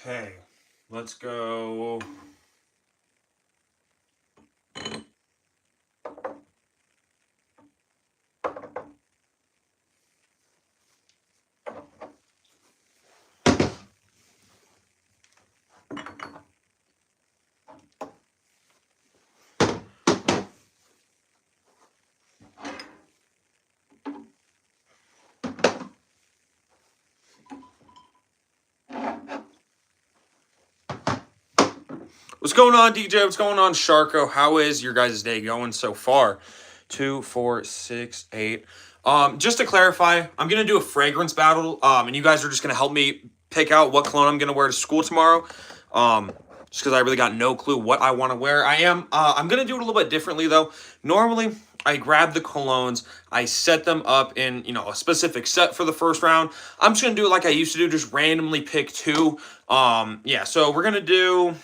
Okay, let's go. What's going on, DJ? What's going on, Sharko? How is your guys' day going so far? 2, 4, 6, 8. Just to clarify, I'm gonna do a fragrance battle. And you guys are just gonna help me pick out what cologne I'm gonna wear to school tomorrow. Just because I really got no clue what I want to wear. I'm gonna do it a little bit differently though. Normally, I grab the colognes, I set them up in, a specific set for the first round. I'm just gonna do it like I used to do, just randomly pick 2. Yeah, so we're gonna do.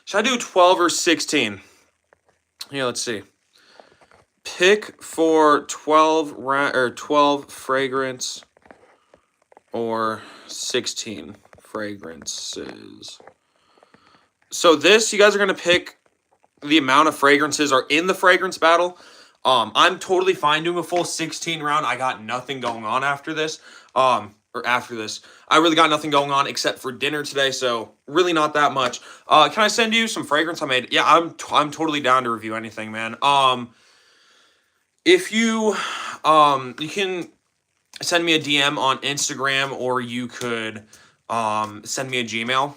Should I do 12 or 16? Yeah, let's see. Pick for 12 fragrance or 16 fragrances. So this, you guys are going to pick the amount of fragrances are in the fragrance battle. I'm totally fine doing a full 16 round. I got nothing going on after this. I really got nothing going on except for dinner today, so really not that much. Can I send you some fragrance I made? Yeah, I'm totally down to review anything, man. If you you can send me a DM on Instagram, or you could send me a Gmail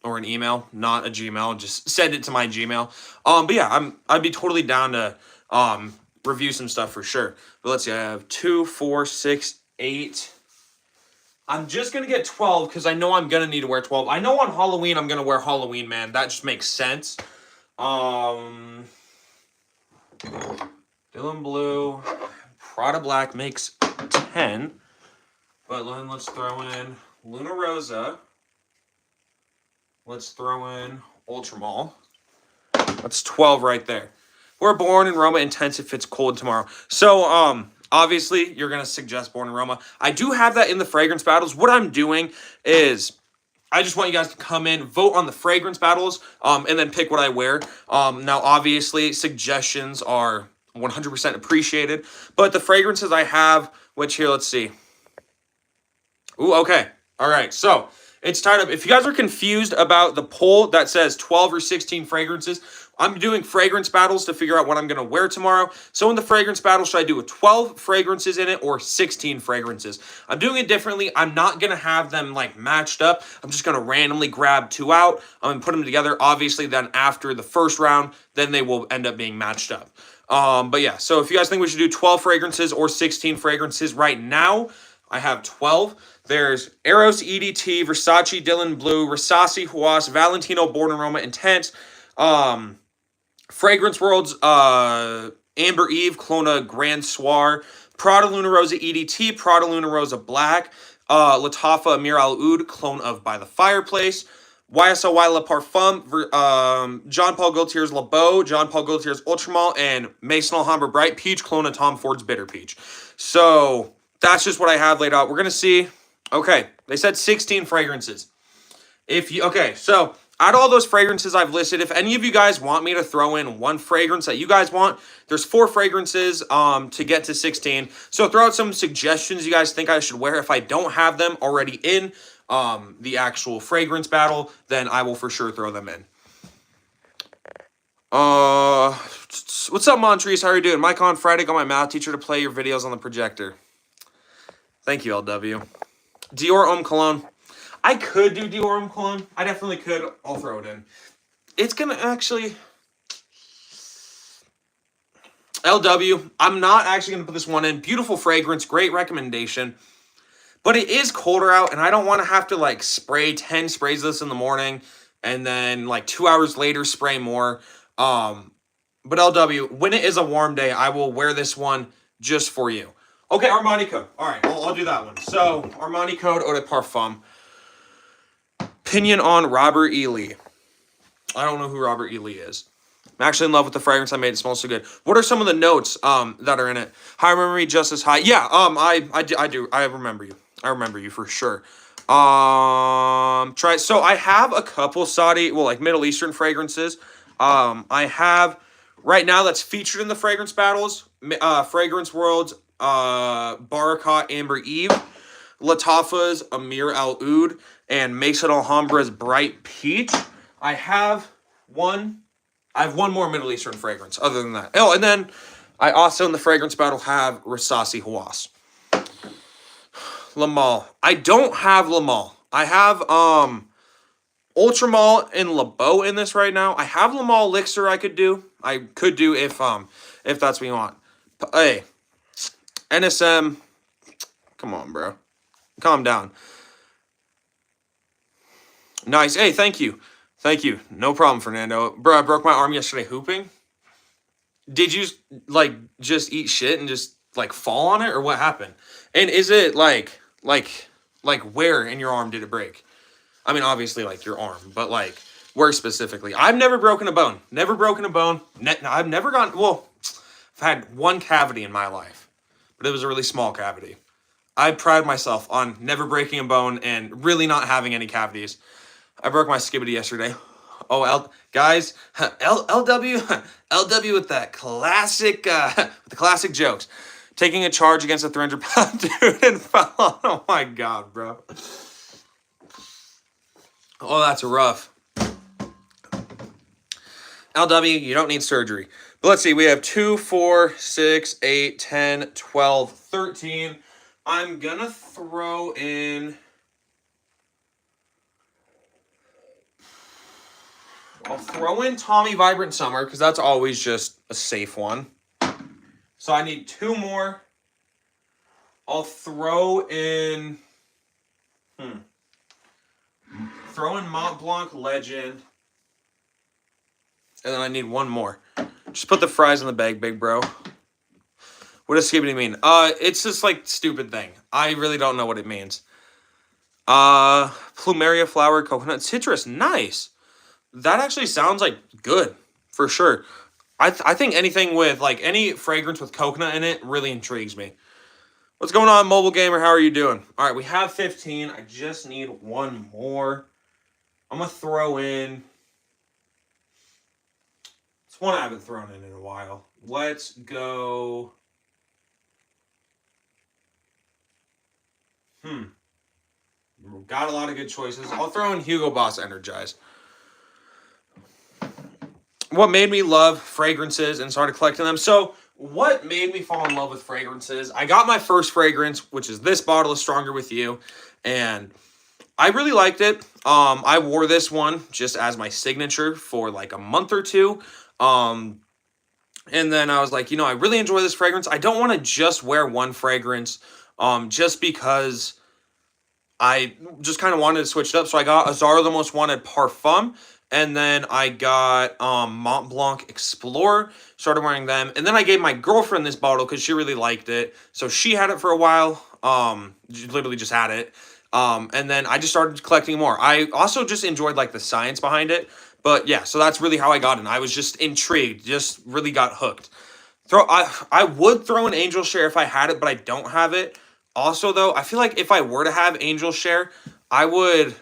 or an email, not a Gmail, just send it to my Gmail. But yeah, I'd be totally down to review some stuff for sure. But let's see, I have 2, 4, 6, 8. I'm just going to get 12 because I know I'm going to need to wear 12. I know on Halloween I'm going to wear Halloween, man. That just makes sense. Dylan Blue. Prada Black makes 10. But then let's throw in Luna Rosa. Let's throw in Ultramall. That's 12 right there. We're Born in Roma Intense if it's cold tomorrow. So, obviously, you're going to suggest Born in Roma. I do have that in the fragrance battles. What I'm doing is I just want you guys to come in, vote on the fragrance battles, and then pick what I wear. Now, obviously, suggestions are 100% appreciated. But the fragrances I have, which here, let's see. Ooh, okay. All right. So, it's tied up. If you guys are confused about the poll that says 12 or 16 fragrances, I'm doing fragrance battles to figure out what I'm going to wear tomorrow. So in the fragrance battle, should I do a 12 fragrances in it or 16 fragrances? I'm doing it differently. I'm not going to have them like matched up. I'm just going to randomly grab 2 out. I'm going to put them together. Obviously, then after the first round, then they will end up being matched up. But yeah, so if you guys think we should do 12 fragrances or 16 fragrances right now, I have 12. There's Eros EDT, Versace Dylan Blue, Rasasi Huas, Valentino Born in Roma Intense, Fragrance World's Amber Eve, Clona Grand Soir, Prada Luna Rosa EDT, Prada Luna Rosa Black, Lattafa Amir Al Oud, Clone of By the Fireplace, YSLY La Parfum, John Paul Gaultier's La Beau, John Paul Gaultier's Ultramall, and Maison Alhambra Bright Peach, Clone of Tom Ford's Bitter Peach. So that's just what I have laid out. We're going to see. Okay, they said 16 fragrances. So out of all those fragrances I've listed, if any of you guys want me to throw in one fragrance that you guys want, there's 4 fragrances to get to 16. So throw out some suggestions you guys think I should wear. If I don't have them already in the actual fragrance battle, then I will for sure throw them in. What's up, Montrese? How are you doing? Mike on Friday, got my math teacher to play your videos on the projector. Thank you, LW. Dior Homme Cologne. I could do Dior Homme Cologne. I definitely could. I'll throw it in. It's going to actually... LW. I'm not actually going to put this one in. Beautiful fragrance. Great recommendation. But it is colder out, and I don't want to have to, like, spray 10 sprays of this in the morning and then, like, 2 hours later spray more. But LW, when it is a warm day, I will wear this one just for you. Okay, Armani code. All right, I'll do that one. So, Armani code, Eau de Parfum. Opinion on Robert E. Lee. I don't know who Robert E. Lee is. I'm actually in love with the fragrance I made. It smells so good. What are some of the notes that are in it? High memory, just as high. Yeah, I do. I remember you. I remember you for sure. So I have a couple Saudi, well, like Middle Eastern fragrances. I have right now that's featured in the fragrance battles. Fragrance World's Barakat Amber Eve, Lattafa's Amir Al Oud, and Mason Alhambra's Bright Peach. I have one more Middle Eastern fragrance other than that. Oh, and then I also in the fragrance battle have Rasasi Hawass. Lamal. I don't have Lamal. I have Ultramal and LeBeau in this right now. I have Lamal Elixir I could do. If that's what you want. Hey, NSM. Come on, bro. Calm down. Nice. Hey, thank you. Thank you. No problem, Fernando. Bro, I broke my arm yesterday hooping. Did you, like, just eat shit and just, like, fall on it? Or what happened? And is it, like where in your arm did it break? I mean, obviously, like, your arm. But, like, where specifically? I've never broken a bone. Never broken a bone. I've never gone, well, I've had one cavity in my life. But it was a really small cavity. I pride myself on never breaking a bone and really not having any cavities. I broke my skibbity yesterday. Oh, guys, LW with that classic, with the classic jokes. Taking a charge against a 300-pound dude and fell on. Oh my God, bro. Oh, that's rough. LW, you don't need surgery. But let's see, we have 2, 4, 6, 8, 10, 12, 13. I'm gonna throw in... I'll throw in Tommy Vibrant Summer because that's always just a safe one. So I need 2 more. I'll throw in... Throw in Mont Blanc Legend. And then I need 1 more. Just put the fries in the bag, big bro. What does skibbity mean? It's just like stupid thing. I really don't know what it means. Plumeria flower, coconut, citrus. Nice. That actually sounds like good for sure. I think anything with like any fragrance with coconut in it really intrigues me. What's going on, mobile gamer? How are you doing? All right, we have 15. I just need 1 more. I'm gonna throw in. It's one I haven't thrown in a while. Let's go. Got a lot of good choices. I'll throw in Hugo Boss Energize. What made me love fragrances and started collecting them? So what made me fall in love with fragrances? I got my first fragrance, which is this bottle of Stronger With You, and I really liked it. I wore this one just as my signature for like a month or 2. And then I was like, I really enjoy this fragrance. I don't want to just wear one fragrance just because I just kind of wanted to switch it up. So I got Azara the Most Wanted Parfum. And then I got Mont Blanc Explorer, started wearing them. And then I gave my girlfriend this bottle because she really liked it. So she had it for a while, literally just had it. And then I just started collecting more. I also just enjoyed like the science behind it. But yeah, so that's really how I got in. I was just intrigued, just really got hooked. I would throw an Angel Share if I had it, but I don't have it. Also though, I feel like if I were to have Angel Share, I would...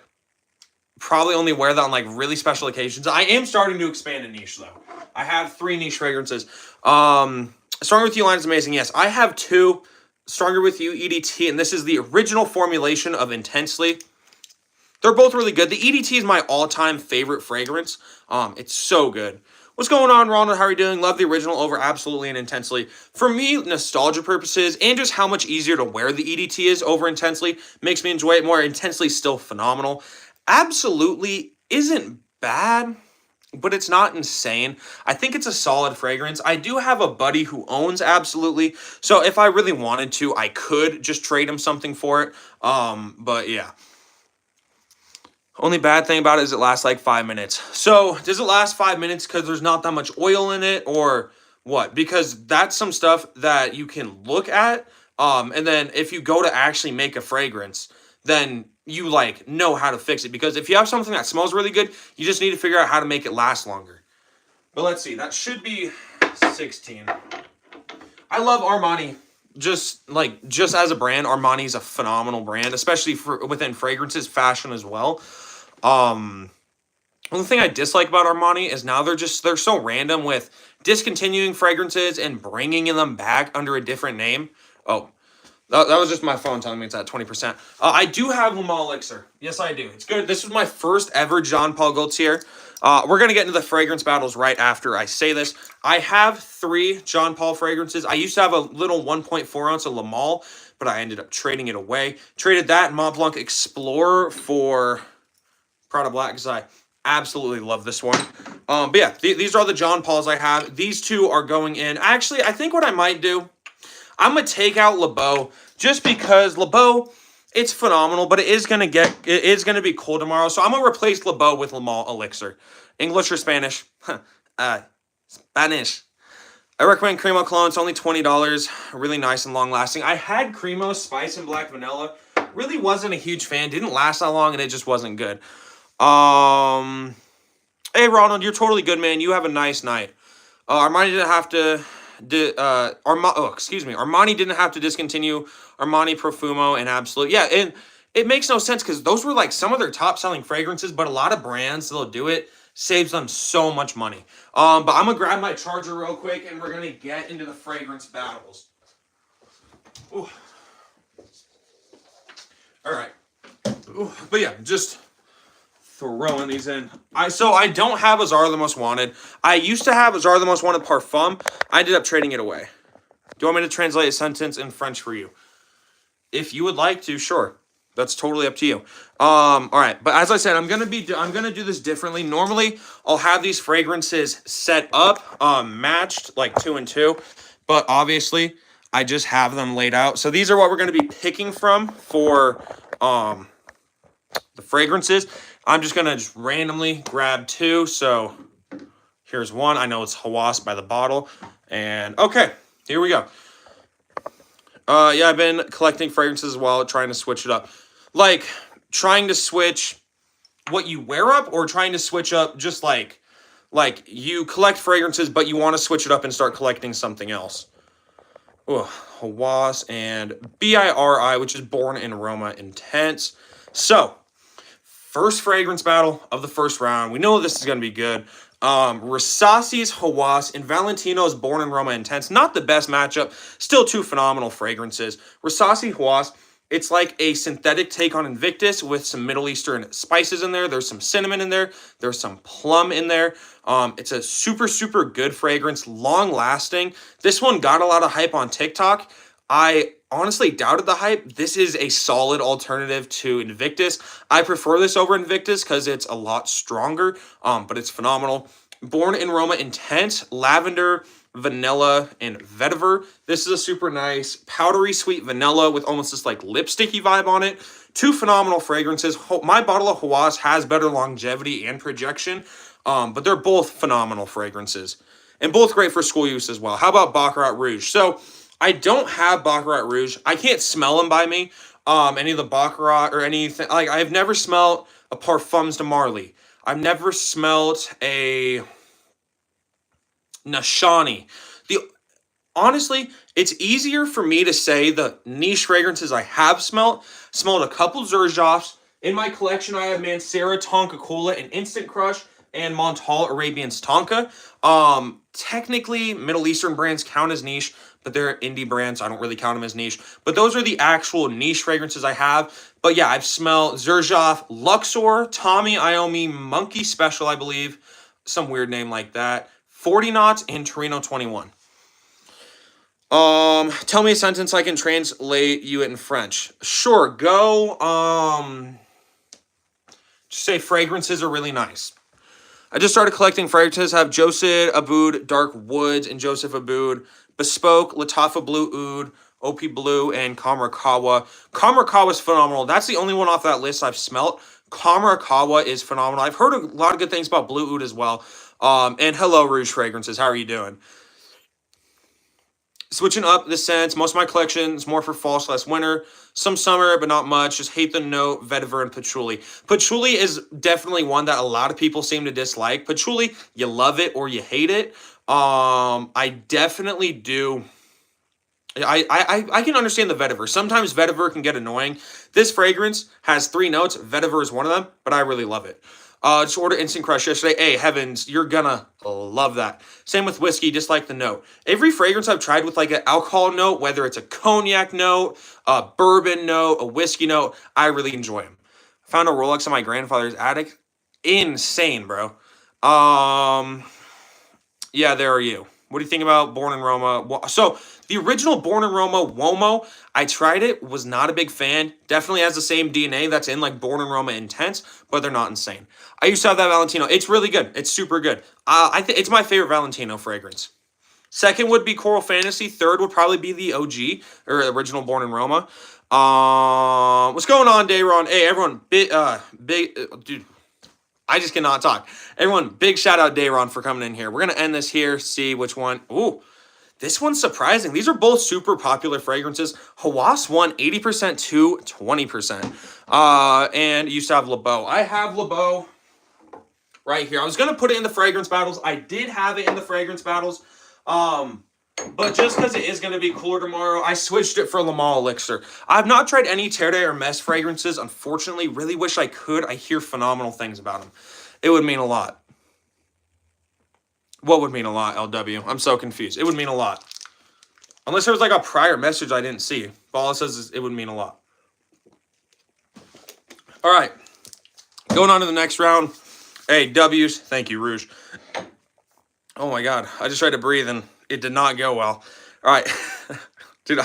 probably only wear that on like really special occasions. I am starting to expand a niche though. I have 3 niche fragrances. Stronger With You line is amazing. Yes, I have 2 Stronger With You EDT, and this is the original formulation of Intensely. They're both really good. The EDT is my all-time favorite fragrance. It's so good. What's going on, Ronald? How are you doing? Love the original over Absolutely and Intensely. For me, nostalgia purposes and just how much easier to wear the EDT is over Intensely makes me enjoy it more. Intensely is still phenomenal. Absolutely isn't bad, but it's not insane. I think it's a solid fragrance. I do have a buddy who owns Absolutely, so if I really wanted to, I could just trade him something for it. But yeah. Only bad thing about it is it lasts like 5 minutes. So does it last 5 minutes because there's not that much oil in it or what? Because that's some stuff that you can look at. And then if you go to actually make a fragrance, then you like know how to fix it. Because if you have something that smells really good, you just need to figure out how to make it last longer. But let's see, that should be 16. I love Armani just as a brand, Armani's a phenomenal brand, especially for within fragrances, fashion as well. Um, One thing I dislike about Armani is now they're so random with discontinuing fragrances and bringing them back under a different name. Oh, that was just my phone telling me it's at 20%. I do have Le Mans Elixir. Yes, I do. It's good. This was my first ever Jean Paul Gaultier. We're going to get into the fragrance battles right after I say this. I have 3 Jean Paul fragrances. I used to have a little 1.4 ounce of Le Mans, but I ended up trading it away. Traded that Mont Blanc Explorer for Prada Black because I absolutely love this one. But yeah, these are the Jean Pauls I have. These 2 are going in. Actually, I think what I might do, I'm going to take out Le Beau just because Le Beau, it's phenomenal, but it is going to be cold tomorrow. So I'm going to replace Le Beau with Le Mans Elixir. English or Spanish? Spanish. I recommend Cremo Cologne. It's only $20. Really nice and long lasting. I had Cremo Spice and Black Vanilla. Really wasn't a huge fan. Didn't last that long and it just wasn't good. Hey Ronald, you're totally good, man. You have a nice night. Armani didn't have to Armani didn't have to discontinue Armani Profumo and Absolute. Yeah, and it makes no sense because those were like some of their top selling fragrances, but a lot of brands they'll do it saves them so much money. But I'm gonna grab my charger real quick and we're gonna get into the fragrance battles. Ooh. All right. Ooh. But yeah, just throwing these in. I don't have Azar the Most Wanted. I used to have Azar the Most Wanted Parfum. I ended up trading it away. Do you want me to translate a sentence in French for you? If you would like to, sure. That's totally up to you. All right, but as I said, I'm gonna do this differently. Normally, I'll have these fragrances set up, matched like 2 and 2, but obviously, I just have them laid out. So these are what we're gonna be picking from for the fragrances. I'm just going to randomly grab 2. So here's one. I know it's Hawass by the bottle. And okay, here we go. Yeah, I've been collecting fragrances as well, trying to switch it up. Like, trying to switch what you wear up or trying to switch up just like you collect fragrances, but you want to switch it up and start collecting something else. Oh, Hawass and BIRI, which is Born in Aroma Intense. So, first fragrance battle of the first round. We know this is going to be good. Rasasi's Hawass and Valentino's Born in Aroma Intense. Not the best matchup. Still 2 phenomenal fragrances. Rasasi Hawass, it's like a synthetic take on Invictus with some Middle Eastern spices in there. There's some cinnamon in there. There's some plum in there. It's a super, super good fragrance. Long lasting. This one got a lot of hype on TikTok. I honestly doubted the hype. This is a solid alternative to Invictus. I prefer this over Invictus because it's a lot stronger, but it's phenomenal. Born in Aroma Intense, lavender, vanilla, and vetiver. This is a super nice powdery sweet vanilla with almost this like lipsticky vibe on it. 2 phenomenal fragrances. My bottle of Hawass has better longevity and projection, but they're both phenomenal fragrances and both great for school use as well. How about Baccarat Rouge? So I don't have Baccarat Rouge. I can't smell them by me. Any of the Baccarat or anything. Like, I've never smelled a Parfums de Marly. I've never smelled a Nashani. Honestly, it's easier for me to say the niche fragrances I have smelled. Smelled a couple Xerjoffs. In my collection, I have Mancera, Tonka Cola, and Instant Crush, and Montal Arabian's Tonka. Technically, Middle Eastern brands count as niche, but they're indie brands. I don't really count them as niche. But those are the actual niche fragrances I have. But yeah, I've smelled Xerjoff, Luxor, Tommy Iommi, Monkey Special, I believe. Some weird name like that. 40 Knots, and Torino 21. Tell me a sentence I can translate you it in French. Sure, go, just say fragrances are really nice. I just started collecting fragrances. I have Joseph Aboud Dark Woods and Joseph Aboud Bespoke, Lattafa Blue Oud, OP Blue, and Kamarakawa. Kamarakawa is phenomenal. That's the only one off that list I've smelt. Kamarakawa is phenomenal. I've heard a lot of good things about Blue Oud as well. And hello, Rouge Fragrances. How are you doing? Switching up the scents. Most of my collection is more for fall/winter. Some summer, but not much. Just hate the note, vetiver, and patchouli. Patchouli is definitely one that a lot of people seem to dislike. Patchouli, you love it or you hate it. I definitely do I can understand the vetiver. Sometimes vetiver can get annoying. This fragrance has 3 notes. Vetiver is one of them, but I really love it. Just ordered Instant Crush yesterday. Hey, heavens, you're gonna love that. Same with whiskey, just like the note. Every fragrance I've tried with like an alcohol note, whether it's a cognac note, a bourbon note, a whiskey note, I really enjoy them. Found a Rolex in my grandfather's attic. Insane, bro. Yeah, there are you. What do you think about Born in Roma? So the original Born in Roma Uomo, I tried it, was not a big fan. Definitely has the same DNA that's in like Born in Roma Intense, but they're not insane. I used to have that Valentino. It's really good. It's super good. I think it's my favorite Valentino fragrance. Second would be Coral Fantasy. Third would probably be the OG or original Born in Roma. What's going on, Dayron? Hey, everyone, dude. I just cannot talk. Everyone, big shout out Dayron for coming in here. We're gonna end this here. See which one. Ooh, this one's surprising. These are both super popular fragrances. Hawas won 80% to 20%. And you used to have LeBeau. I have LeBeau right here. I was gonna put it in the fragrance battles. I did have it in the fragrance battles. But just because it is going to be cooler tomorrow, I switched it for Le Mans Elixir. I've not tried any Terre or Mess fragrances. Unfortunately, really wish I could. I hear phenomenal things about them. It would mean a lot. What would mean a lot, LW? I'm so confused. It would mean a lot. Unless there was like a prior message I didn't see. But all it says is it would mean a lot. All right. Going on to the next round. Hey, W's. Thank you, Rouge. Oh my God. I just tried to breathe and it did not go well. All right. Dude,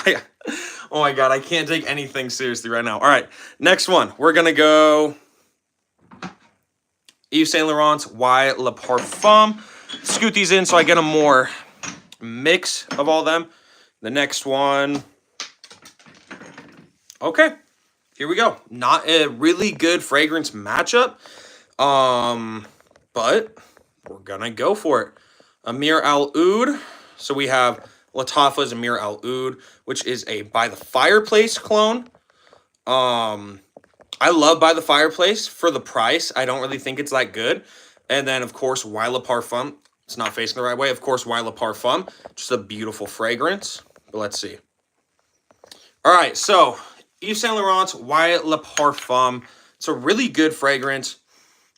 oh my God, I can't take anything seriously right now. All right, next one. We're going to go Yves Saint Laurent's Y Le Parfum. Scoot these in so I get a more mix of all them. The next one. Okay, here we go. Not a really good fragrance matchup, but we're going to go for it. Amir Al Oud. So we have Lattafa's Amir Al Oud, which is a By the Fireplace clone. I love By the Fireplace for the price. I don't really think it's that good. And then, of course, Y Le Parfum. It's not facing the right way. Of course, Y Le Parfum. Just a beautiful fragrance. But let's see. All right, so Yves Saint Laurent's Y Le Parfum. It's a really good fragrance.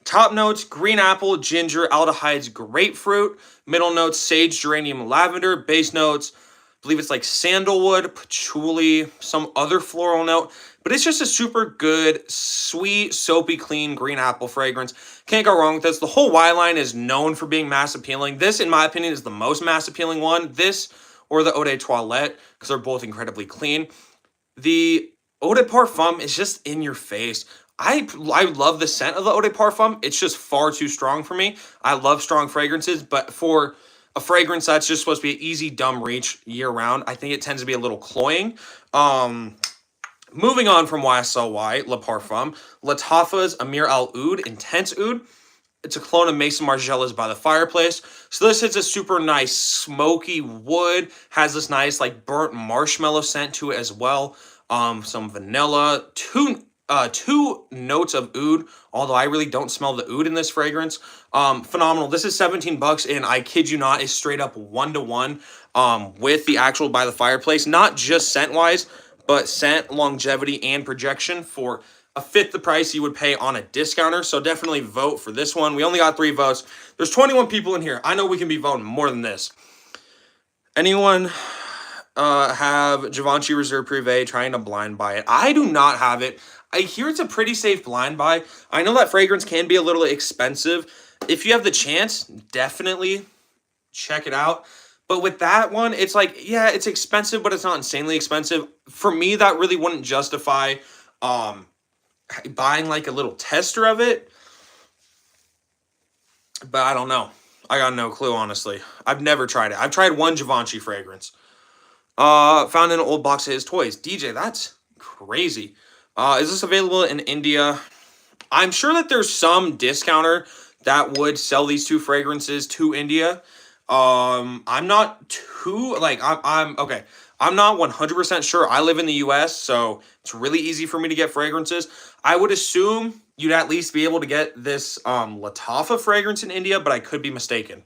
Top notes, green apple, ginger, aldehydes, grapefruit. Middle notes, sage, geranium, lavender. Base notes, I believe it's like sandalwood, patchouli, some other floral note. But it's just a super good, sweet, soapy, clean green apple fragrance. Can't go wrong with this. The whole Y line is known for being mass appealing. This, in my opinion, is the most mass appealing one. This or the Eau de Toilette, because they're both incredibly clean. The Eau de Parfum is just in your face. I love the scent of the Eau de Parfum. It's just far too strong for me. I love strong fragrances, but for a fragrance that's just supposed to be an easy, dumb reach year-round, I think it tends to be a little cloying. Moving on from YSLY, Le Parfum, Lattafa's Amir Al Oud, Intense Oud. It's a clone of Maison Margiela's By the Fireplace. So this is a super nice smoky wood, has this nice like burnt marshmallow scent to it as well. Some vanilla, two notes of oud, although I really don't smell the oud in this fragrance. Phenomenal. This is $17, and I kid you not, is straight up 1-to-1 with the actual By the Fireplace. Not just scent-wise, but scent, longevity, and projection for a fifth the price you would pay on a discounter. So definitely vote for this one. We only got 3 votes. There's 21 people in here. I know we can be voting more than this. Anyone have Givenchy Reserve Privé trying to blind buy it? I do not have it. I hear it's a pretty safe blind buy. I know that fragrance can be a little expensive. If you have the chance, definitely check it out. But with that one, it's like, yeah, it's expensive, but it's not insanely expensive. For me, that really wouldn't justify buying like a little tester of it. But I don't know. I got no clue, honestly. I've never tried it. I've tried one Givenchy fragrance. Found in an old box of his toys. DJ, that's crazy. Is this available in India? I'm sure that there's some discounter that would sell these 2 fragrances to India. I'm not too, like, I'm okay. I'm not 100% sure. I live in the US, so it's really easy for me to get fragrances. I would assume you'd at least be able to get this Lattafa fragrance in India, but I could be mistaken.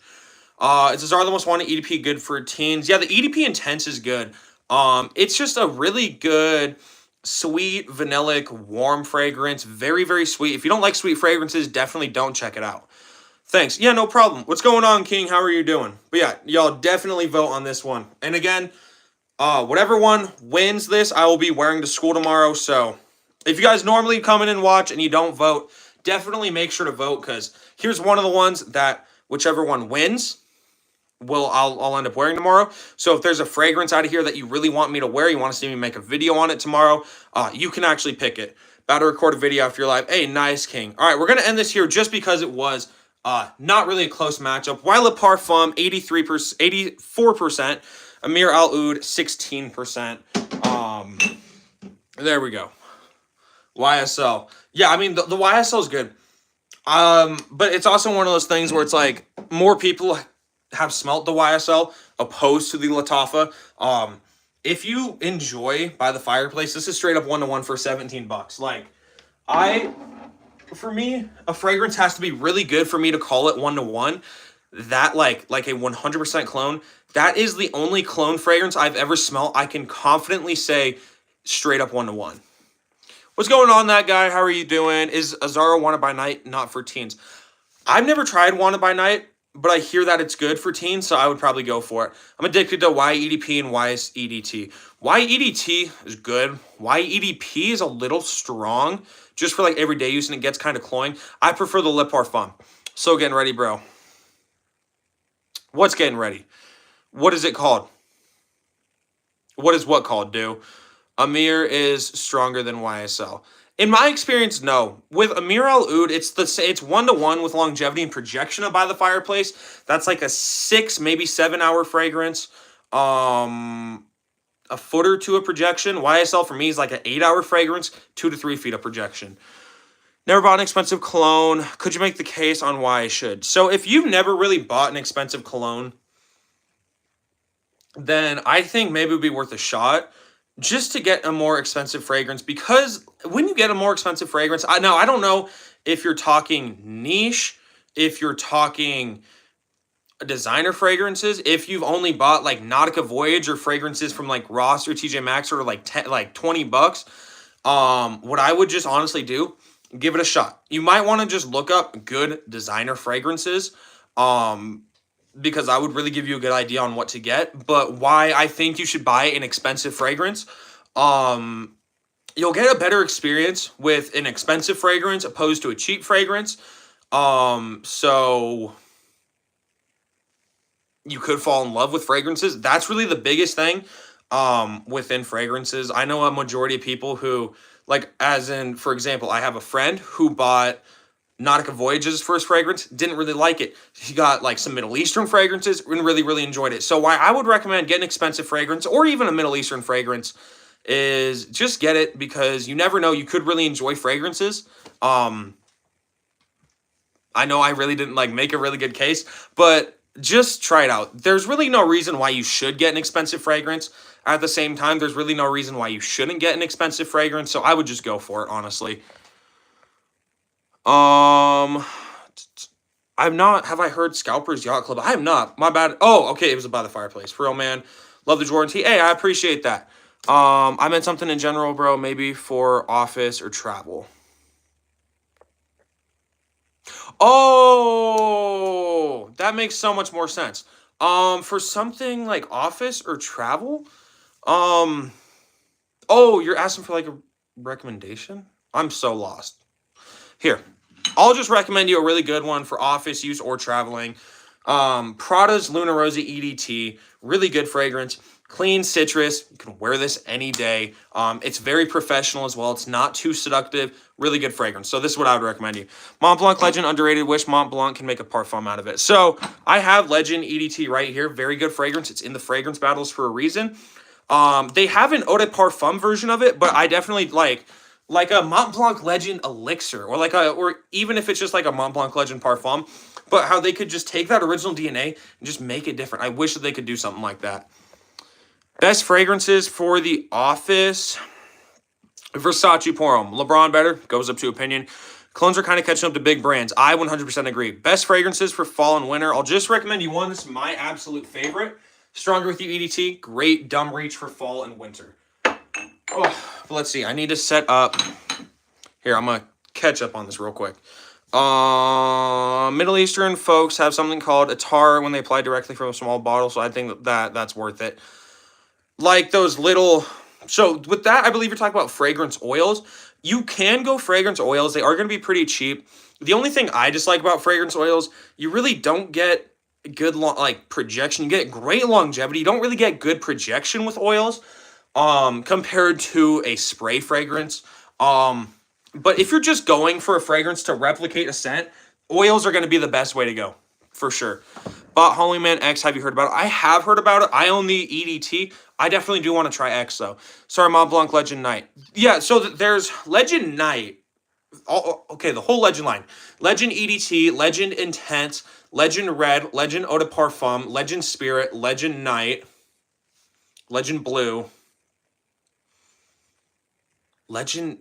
It says, are the most wanted EDP good for teens? Yeah, the EDP Intense is good. It's just a really good, sweet, vanillic, warm fragrance. Very, very sweet. If you don't like sweet fragrances, definitely don't check it out. Thanks. Yeah, no problem. What's going on, King? How are you doing? But yeah, y'all definitely vote on this one. And again, whatever one wins this, I will be wearing to school tomorrow. So if you guys normally come in and watch and you don't vote, definitely make sure to vote, because here's one of the ones that whichever one wins, I'll end up wearing tomorrow. So if there's a fragrance out of here that you really want me to wear, you want to see me make a video on it tomorrow, you can actually pick it. About to record a video after your live. Hey, nice, King. All right, we're going to end this here just because it was not really a close matchup. Wild Parfum, 83%, 84%. Amir Al Oud, 16%. There we go. YSL. Yeah, I mean, the YSL is good. But it's also one of those things where it's like more people have smelt the YSL opposed to the Lattafa. If you enjoy By the Fireplace, this is straight up 1-to-1 for $17. Like, for me, a fragrance has to be really good for me to call it 1-to-1. That like a 100% cologne, that is the only cologne fragrance I've ever smelled I can confidently say straight up 1-to-1. What's going on, that guy? How are you doing? Is Azara Wanted by Night not for teens? I've never tried Wanted by Night, but I hear that it's good for teens, so I would probably go for it. I'm addicted to YEDP and YEDT. YEDT is good. YEDP is a little strong, just for like everyday use, and it gets kind of cloying. I prefer the Lip Parfum. So getting ready, bro. What's getting ready? What is it called? What is what called, do? Amir is stronger than YSL. In my experience, no. With Amir Al Oud, it's 1-to-1 with longevity and projection of By the Fireplace. That's like a 6, maybe 7-hour fragrance. A foot or two of projection. YSL for me is like an 8-hour fragrance, 2 to 3 feet of projection. Never bought an expensive cologne. Could you make the case on why I should? So if you've never really bought an expensive cologne, then I think maybe it would be worth a shot just to get a more expensive fragrance, because when you get a more expensive fragrance, I don't know if you're talking niche, if you're talking designer fragrances, if you've only bought like Nautica Voyage or fragrances from like Ross or TJ Maxx or like $20, what I would just honestly do, give it a shot. You might want to just look up good designer fragrances, because I would really give you a good idea on what to get. But why I think you should buy an expensive fragrance, you'll get a better experience with an expensive fragrance opposed to a cheap fragrance. So you could fall in love with fragrances. That's really the biggest thing within fragrances. I know a majority of people who, like, as in, for example, I have a friend who bought Nautica Voyage's first fragrance, didn't really like it. He got like some Middle Eastern fragrances and really, really enjoyed it. So why I would recommend getting an expensive fragrance or even a Middle Eastern fragrance is just get it, because you never know, you could really enjoy fragrances. I know I really didn't like make a really good case, but just try it out. There's really no reason why you should get an expensive fragrance. At the same time, there's really no reason why you shouldn't get an expensive fragrance. So I would just go for it, honestly. Have I heard Scalper's Yacht Club? I have not. My bad. Oh, okay. It was By the Fireplace. For real, man. Love the Jordan tee. Hey, I appreciate that. I meant something in general, bro. Maybe for office or travel. Oh, that makes so much more sense. For something like office or travel, oh, you're asking for like a recommendation? I'm so lost. Here, I'll just recommend you a really good one for office use or traveling. Prada's Luna Rosa EDT, really good fragrance. Clean citrus. You can wear this any day. It's very professional as well. It's not too seductive. Really good fragrance. So this is what I would recommend you. Mont Blanc Legend, underrated. Wish Mont Blanc can make a parfum out of it. So I have Legend EDT right here. Very good fragrance. It's in the fragrance battles for a reason. They have an eau de parfum version of it, but I definitely like a Mont Blanc Legend elixir, or even if it's just like a Mont Blanc Legend parfum, but how they could just take that original DNA and just make it different. I wish that they could do something like that. Best fragrances for the office. Versace Pour Homme. LeBron better. Goes up to opinion. Clones are kind of catching up to big brands. I 100% agree. Best fragrances for fall and winter. I'll just recommend you one. This is my absolute favorite. Stronger With You EDT, great dumb reach for fall and winter. Oh, let's see. I need to set up. Here, I'm going to catch up on this real quick. Middle Eastern folks have something called a tar when they apply directly from a small bottle, so I think that's worth it. Like those little... So with that, I believe you're talking about fragrance oils. You can go fragrance oils. They are going to be pretty cheap. The only thing I dislike about fragrance oils, you really don't get good projection. You get great longevity. You don't really get good projection with oils compared to a spray fragrance. But if you're just going for a fragrance to replicate a scent, oils are going to be the best way to go, for sure. But Holy Man X, have you heard about it? I have heard about it. I own the EDT. I definitely do want to try X, though. Sorry, Mont Blanc Legend Night. Yeah, so there's Legend Night. Okay, the whole Legend line. Legend EDT, Legend Intense, Legend Red, Legend Eau de Parfum, Legend Spirit, Legend Night, Legend Blue, Legend...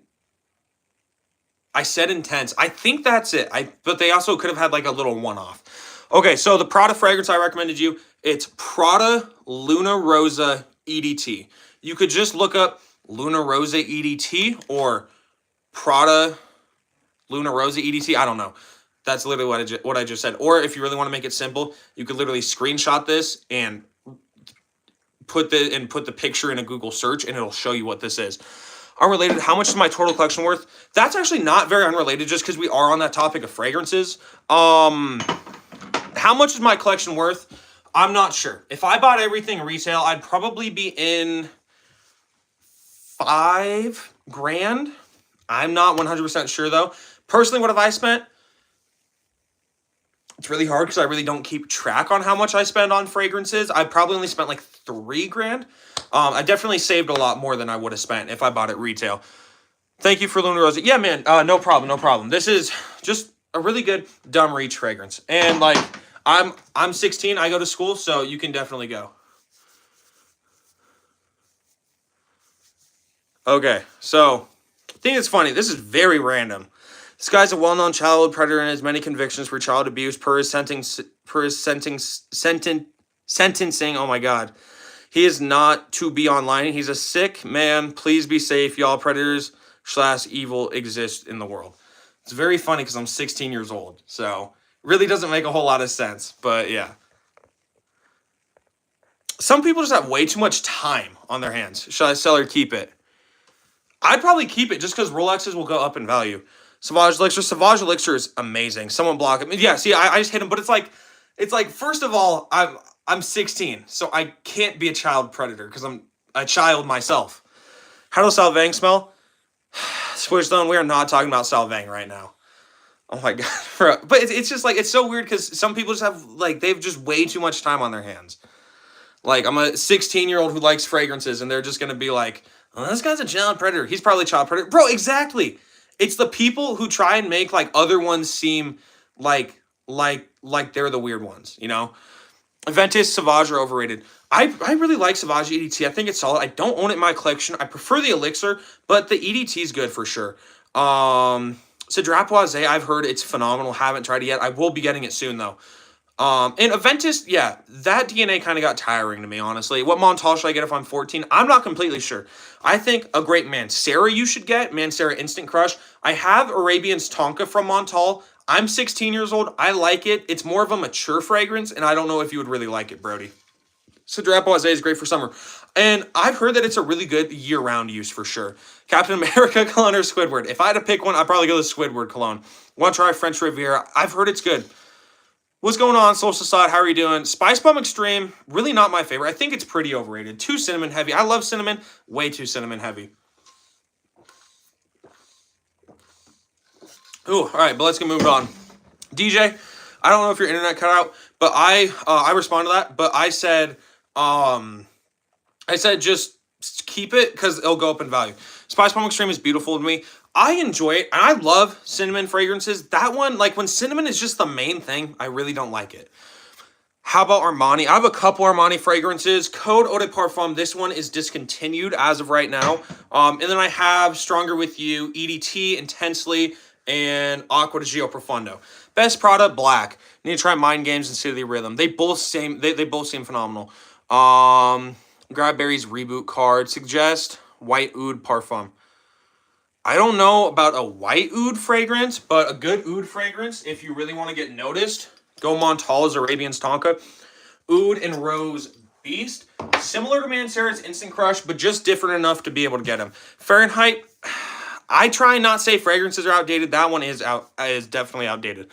I said Intense. I think that's it. But they also could have had like a little one-off. Okay, so the Prada fragrance I recommended you, it's Prada Luna Rosa EDT. You could just look up Luna Rosa EDT or Prada Luna Rosa EDT. I don't know. That's literally what I just said. Or if you really want to make it simple, you could literally screenshot this and put the picture in a Google search, and it'll show you what this is. Unrelated, how much is my total collection worth? That's actually not very unrelated, just because we are on that topic of fragrances. How much is my collection worth? I'm not sure. If I bought everything retail, I'd probably be in $5,000. I'm not 100% sure, though. Personally, what have I spent? It's really hard because I really don't keep track on how much I spend on fragrances. I probably only spent like $3,000. I definitely saved a lot more than I would have spent if I bought it retail. Thank you for Luna Rosa. Yeah, man, no problem, no problem. This is just a really good dumb reach fragrance. And like, I'm 16, I go to school, so you can definitely go. Okay, so I think it's funny. This is very random. This guy's a well-known childhood predator and has many convictions for child abuse per his sentencing. Oh my God. He is not to be online. He's a sick man. Please be safe. Y'all predators / evil exist in the world. It's very funny because I'm 16 years old. So it really doesn't make a whole lot of sense. But yeah. Some people just have way too much time on their hands. Should I sell or keep it? I'd probably keep it just because Rolexes will go up in value. Sauvage Elixir. Sauvage Elixir is amazing. Someone block him. Yeah, see, I just hit him. But it's like first of all, I'm 16, so I can't be a child predator because I'm a child myself. How does Salvang smell? Switchstone, we are not talking about Salvang right now. Oh my God. But it's just like, it's so weird because some people just have, like, they have just way too much time on their hands. Like, I'm a 16-year-old who likes fragrances, and they're just going to be like, oh, this guy's a child predator. He's probably a child predator. Bro, exactly. It's the people who try and make, like, other ones seem like they're the weird ones, you know? Ventus, Sauvage are overrated. I really like Sauvage EDT. I think it's solid. I don't own it in my collection. I prefer the Elixir, but the EDT is good for sure. So Drapoise, I've heard it's phenomenal. Haven't tried it yet. I will be getting it soon, though. And Aventus, yeah, that DNA kind of got tiring to me, honestly. What Montal should I get if I'm 14? I'm not completely sure. I think a great Mancera you should get. Mancera Instant Crush. I have Arabian's Tonka from Montal. I'm 16 years old. I like it. It's more of a mature fragrance, and I don't know if you would really like it, Brody. So Drapoise is great for summer. And I've heard that it's a really good year-round use for sure. Captain America cologne or Squidward? If I had to pick one, I'd probably go the Squidward cologne. Want to try French Riviera? I've heard it's good. What's going on, Soul Society? How are you doing? Spice Bomb Extreme, really not my favorite. I think it's pretty overrated. Too cinnamon heavy. I love cinnamon. Way too cinnamon heavy. Ooh, all right, but let's get moved on. DJ, I don't know if your internet cut out, but I responded to that, but I said just keep it because it'll go up in value. Spice Bomb Extreme is beautiful to me. I enjoy it, and I love cinnamon fragrances. That one, like when cinnamon is just the main thing, I really don't like it. How about Armani? I have a couple Armani fragrances. Code Eau de Parfum. This one is discontinued as of right now. And then I have Stronger With You, EDT, Intensely, and Aqua di Gio Profondo. Best Prada, Black. Need to try Mind Games and City Rhythm. They both seem phenomenal. Grab Berry's reboot card. Suggest white oud parfum. I don't know about a white oud fragrance, but a good oud fragrance, if you really want to get noticed, go Montal's Arabian's Tonka. Oud and Rose Beast. Similar to Mancera's Instant Crush, but just different enough to be able to get them. Fahrenheit, I try and not say fragrances are outdated. That one is definitely outdated.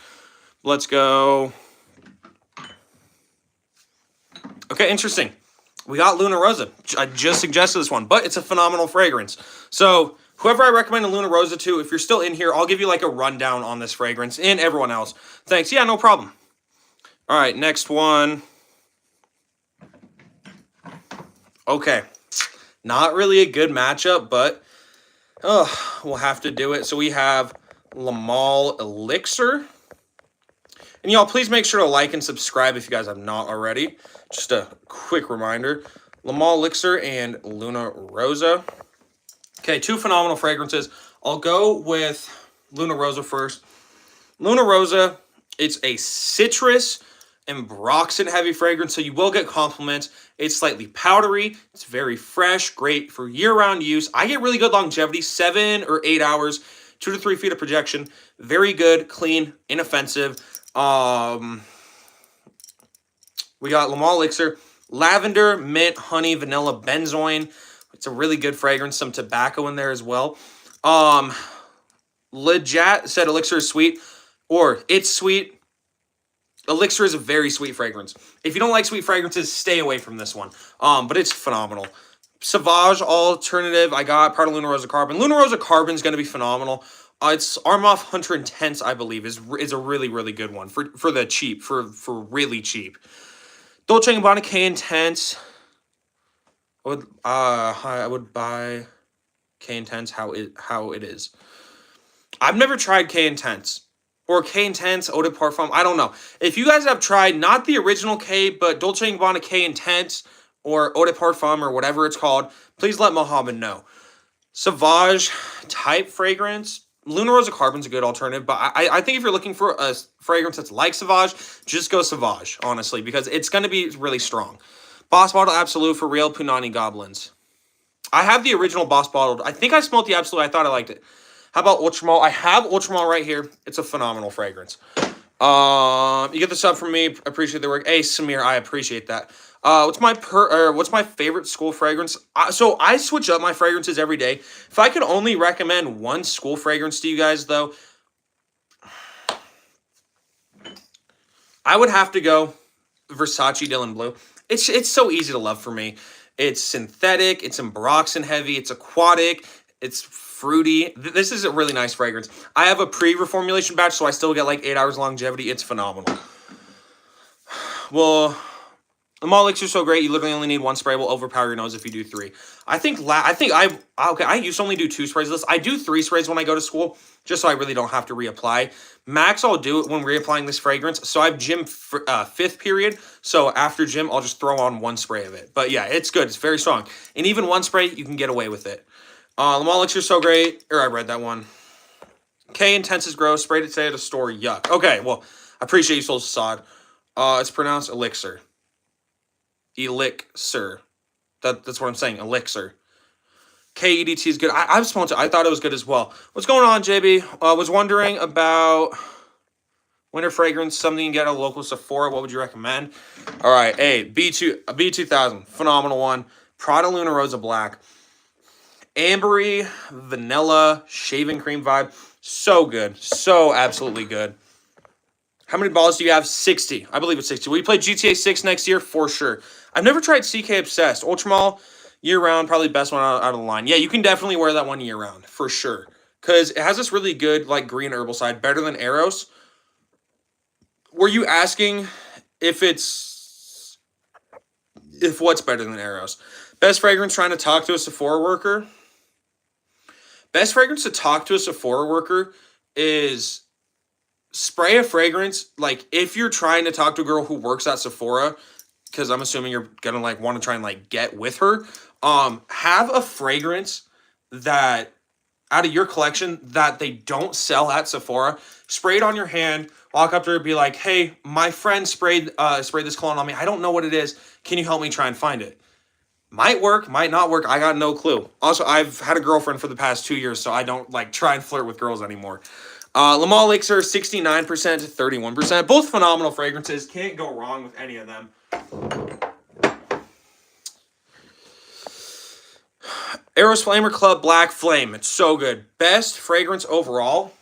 Let's go. Okay, interesting. We got Luna Rosa. I just suggested this one, but it's a phenomenal fragrance. So whoever I recommend a Luna Rosa to, if you're still in here, I'll give you like a rundown on this fragrance and everyone else. Thanks. Yeah, no problem. All right, next one. Okay, not really a good matchup, but we'll have to do it. So we have Lamal Elixir. And y'all, please make sure to like and subscribe if you guys have not already. Just a quick reminder. Lamal Elixir and Luna Rosa. Okay, two phenomenal fragrances. I'll go with Luna Rosa first. Luna Rosa, it's a citrus and Ambroxan heavy fragrance, so you will get compliments. It's slightly powdery. It's very fresh, great for year-round use. I get really good longevity, 7 or 8 hours, 2 to 3 feet of projection. Very good, clean, inoffensive. We got Lamal Elixir, lavender, mint, honey, vanilla, benzoin. It's a really good fragrance. Some tobacco in there as well. Legit said Elixir is sweet, or it's sweet. Elixir is a very sweet fragrance. If you don't like sweet fragrances, stay away from this one. But it's phenomenal. Sauvage alternative, I got part of Luna Rosa Carbon. Luna Rosa Carbon is going to be phenomenal. It's Armoff Hunter Intense, I believe, is a really, really good one for the cheap, for really cheap. Dolce & Gabbana K Intense. I would buy K Intense how it is. I've never tried K Intense. Or K Intense, Eau de Parfum. I don't know. If you guys have tried, not the original K, but Dolce & Gabbana K Intense or Eau de Parfum or whatever it's called, please let Mohammed know. Sauvage type fragrance. Luna Rosa Carbon's a good alternative, but I think if you're looking for a fragrance that's like Sauvage, just go Sauvage, honestly, because it's going to be really strong. Boss Bottle Absolute for real Punani Goblins. I have the original Boss Bottle. I think I smelled the Absolute. I thought I liked it. How about Ultramall? I have Ultramall right here. It's a phenomenal fragrance. You get the sub from me. Appreciate the work. Hey, Samir, I appreciate that. What's my favorite school fragrance? So I switch up my fragrances every day. If I could only recommend one school fragrance to you guys, though, I would have to go Versace Dylan Blue. It's so easy to love for me. It's synthetic. It's Ambroxan heavy. It's aquatic. It's fruity. This is a really nice fragrance. I have a pre-reformulation batch, so I still get like 8 hours longevity. It's phenomenal. Well, the Lamal Elixir is so great. You literally only need one spray. Will overpower your nose if you do 3. I used to only do 2 sprays of this. I do 3 sprays when I go to school, just so I really don't have to reapply. Max, I'll do it when reapplying this fragrance. So I have gym 5th period. So after gym, I'll just throw on 1 spray of it. But yeah, it's good. It's very strong. And even 1 spray, you can get away with it. Lamal Elixir is so great. I read that one. K Intense is gross. Sprayed it today at a store. Yuck. Okay, well, I appreciate you, Soul Assad. It's pronounced Elixir. Elixir. That's what I'm saying. Elixir. KEDT is good. I thought it was good as well. What's going on, JB? Was wondering about winter fragrance, something you can get at a local Sephora. What would you recommend? All right. Hey, B2000. Phenomenal one. Prada Luna Rosa Black. Ambery, vanilla, shaving cream vibe. So good. So absolutely good. How many balls do you have? 60. I believe it's 60. Will you play GTA 6 next year? For sure. I've never tried CK Obsessed. Ultramall, year-round, probably the best one out of the line. Yeah, you can definitely wear that one year-round, for sure. Because it has this really good, like, green herbal side. Better than Eros. Were you asking if what's better than Eros? Best fragrance trying to talk to a Sephora worker? Best fragrance to talk to a Sephora worker is spray a fragrance. Like, if you're trying to talk to a girl who works at Sephora, because I'm assuming you're going to, like, want to try and, like, get with her, have a fragrance that out of your collection that they don't sell at Sephora. Spray it on your hand. Walk up to her and be like, hey, my friend sprayed this cologne on me. I don't know what it is. Can you help me try and find it? Might work, might not work. I got no clue. Also, I've had a girlfriend for the past 2 years, so I don't like try and flirt with girls anymore. Lamal Elixir, 69% to 31%. Both phenomenal fragrances. Can't go wrong with any of them. Eros Flamer Club Black Flame. It's so good. Best fragrance overall.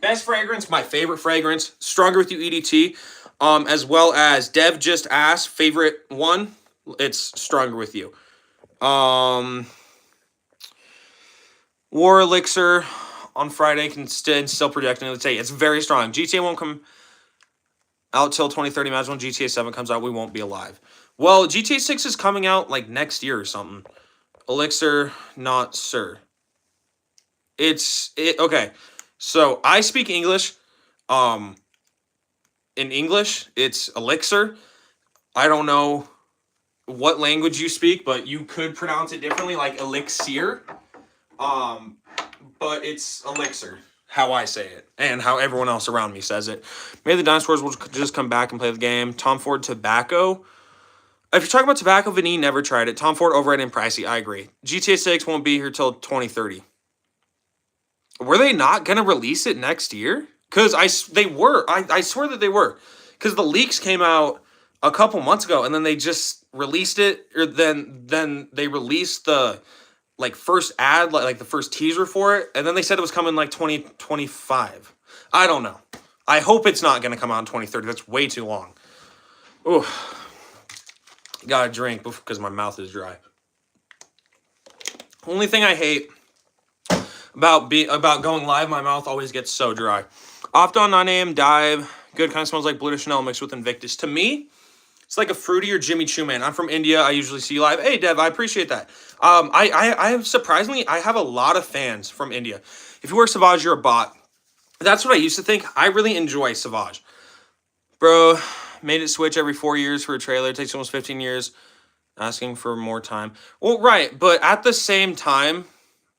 Best fragrance, my favorite fragrance. Stronger With You EDT. As well as Dev just asked, favorite one. It's Stronger With You. War Elixir on Friday can still projecting. Let's say it's very strong. GTA won't come out till 2030. Imagine when GTA 7 comes out, we won't be alive. Well, GTA 6 is coming out like next year or something. Elixir, not sir. Okay. So I speak English. In English, it's Elixir. I don't know what language you speak, but you could pronounce it differently, like elixir. But it's Elixir, how I say it, and how everyone else around me says it. Maybe the dinosaurs will just come back and play the game. Tom Ford Tobacco. If you're talking about tobacco, Vinny never tried it. Tom Ford overrated and pricey. I agree. GTA 6 won't be here till 2030. Were they not going to release it next year? Because they were. I swear that they were. Because the leaks came out a couple months ago, and then they just released it. Or then they released the first ad, like the first teaser for it, and then they said it was coming like 2025. I don't know. I hope it's not going to come out in 2030. That's way too long. Ooh. Got a drink because my mouth is dry. Only thing I hate about going live, my mouth always gets so dry. Off on 9 a.m. dive. Good, kind of smells like Blue de Chanel mixed with Invictus. To me, it's like a fruity or Jimmy Choo Man. I'm from India. I usually see you live. Hey, Dev, I appreciate that. I have surprisingly, I have a lot of fans from India. If you wear Sauvage, you're a bot. That's what I used to think. I really enjoy Sauvage. Bro, made it switch every 4 years for a trailer. It takes almost 15 years. Asking for more time. Well, right, but at the same time,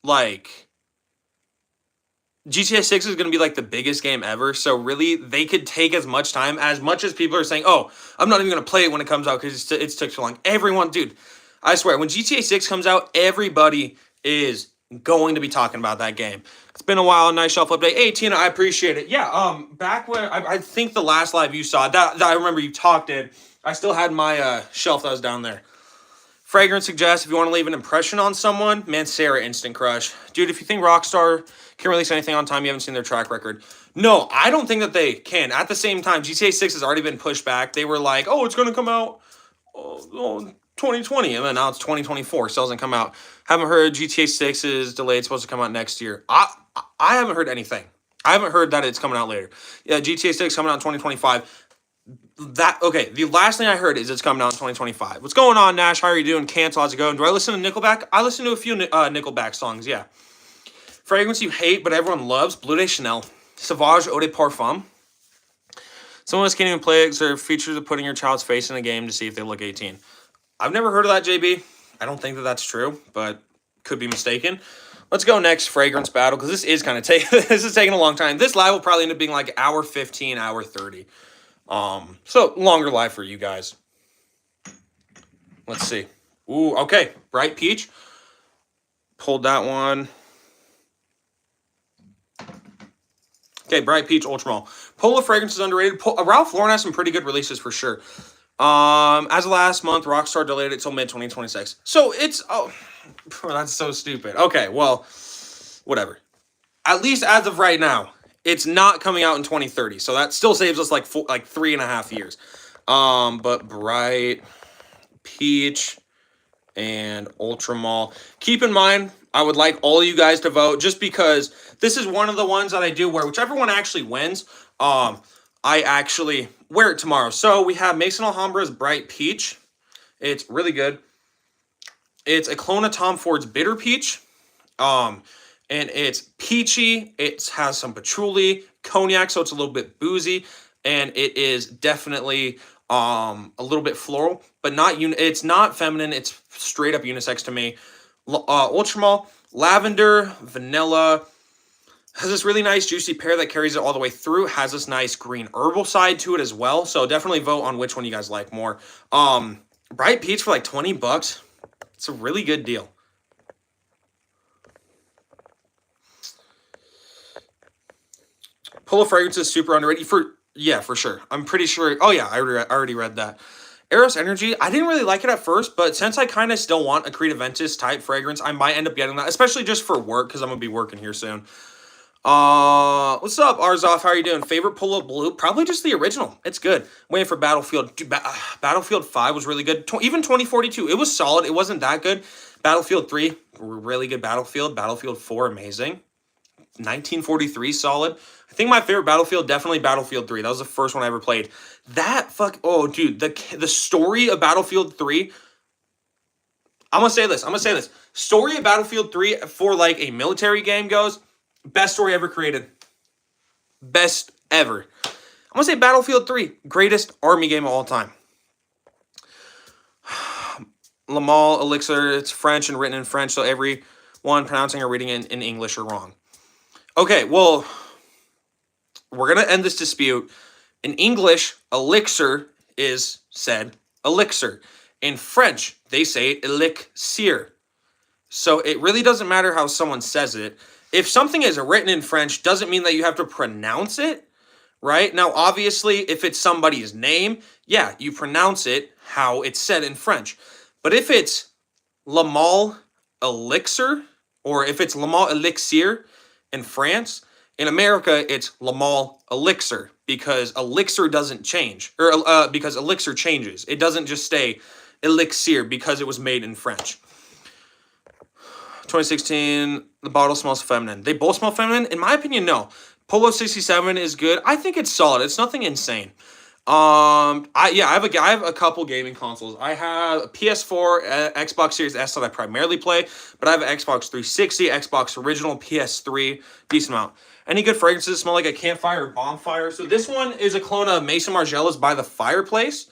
like, GTA 6 is going to be like the biggest game ever, so really they could take as much time as people are saying, oh, I'm not even going to play it when it comes out because it's took too long. Everyone, dude, I swear, when GTA 6 comes out, everybody is going to be talking about that game. It's been a while. Nice shelf update. Hey, Tina, I appreciate it. Yeah, back when, I think the last live you saw, that I remember you talked in, I still had my shelf that was down there. Fragrance suggests if you want to leave an impression on someone, Mancera instant crush. Dude, if you think Rockstar can't release anything on time, you haven't seen their track record. No, I don't think that they can. At the same time, GTA 6 has already been pushed back. They were like, oh, it's going to come out 2020, and then now it's 2024. Still hasn't come out. Haven't heard GTA 6 is delayed. It's supposed to come out next year. I haven't heard anything. I haven't heard that it's coming out later. Yeah, GTA 6 coming out in 2025. The last thing I heard is it's coming out in 2025. What's going on, Nash? How are you doing? Cancel, how's it going? Do I listen to Nickelback? I listen to a few Nickelback songs, yeah. Fragrance you hate but everyone loves, Bleu de Chanel. Sauvage Eau de Parfum. Some of us can't even play it, or features of putting your child's face in a game to see if they look 18. I've never heard of that, JB. I don't think that that's true, but could be mistaken. Let's go next, fragrance battle, because this is kind of this is taking a long time. This live will probably end up being like hour 15, hour 30. So longer live for you guys. Let's see. Ooh, okay. Bright Peach. Pulled that one. Okay, Bright Peach Ultramall. Polo fragrance is underrated. Ralph Lauren has some pretty good releases for sure. As of last month, Rockstar delayed it till mid-2026. So it's... Oh, that's so stupid. Okay, well, whatever. At least as of right now, it's not coming out in 2030. So that still saves us like 3.5 years. But Bright Peach and Ultramall. Keep in mind, I would like all you guys to vote just because this is one of the ones that I do where whichever one actually wins, I actually wear it tomorrow. So we have Maison Alhambra's Bright Peach. It's really good. It's a clone of Tom Ford's Bitter Peach. And it's peachy. It has some patchouli, cognac, so it's a little bit boozy. And it is definitely a little bit floral, but it's not feminine. It's straight up unisex to me. Ultramall. lavender, vanilla. Has this really nice juicy pear that carries it all the way through. Has this nice green herbal side to it as well. So definitely vote on which one you guys like more. Bright peach for like 20 bucks. It's a really good deal. Polo fragrance is super underrated. For sure. I'm pretty sure. Oh yeah, I already read that. Eros Energy, I didn't really like it at first, but since I kind of still want a Creed Aventus type fragrance, I might end up getting that, especially just for work, because I'm going to be working here soon. What's up, Arzov? How are you doing? Favorite Polo Blue? Probably just the original. It's good. Waiting for Battlefield. Dude, Battlefield 5 was really good. Even 2042, it was solid. It wasn't that good. Battlefield 3, really good Battlefield. Battlefield 4, amazing. 1943, solid. I think my favorite Battlefield, definitely Battlefield 3. That was the first one I ever played. Oh, dude, the story of Battlefield 3. I'm gonna say this. Story of Battlefield 3 for like a military game goes, best story ever created. Best ever. I'm gonna say Battlefield 3, greatest army game of all time. Lamal Elixir, it's French and written in French, so everyone pronouncing or reading it in English are wrong. Okay, well, we're going to end this dispute. In English, elixir is said elixir. In French, they say elixir. So it really doesn't matter how someone says it. If something is written in French, doesn't mean that you have to pronounce it, right? Now, obviously, if it's somebody's name, yeah, you pronounce it how it's said in French. But if it's Lamal Elixir, or if it's Lamal Elixir in France, in America, it's Lamal Elixir, because elixir doesn't change, or because elixir changes. It doesn't just stay elixir because it was made in French. 2016, the bottle smells feminine. They both smell feminine? In my opinion, no. Polo 67 is good. I think it's solid. It's nothing insane. I have a couple gaming consoles. I have a PS4, Xbox Series S that I primarily play, but I have an Xbox 360, Xbox Original, PS3, decent amount. Any good fragrances smell like a campfire or bonfire? So this one is a clone of Maison Margiela's By the Fireplace.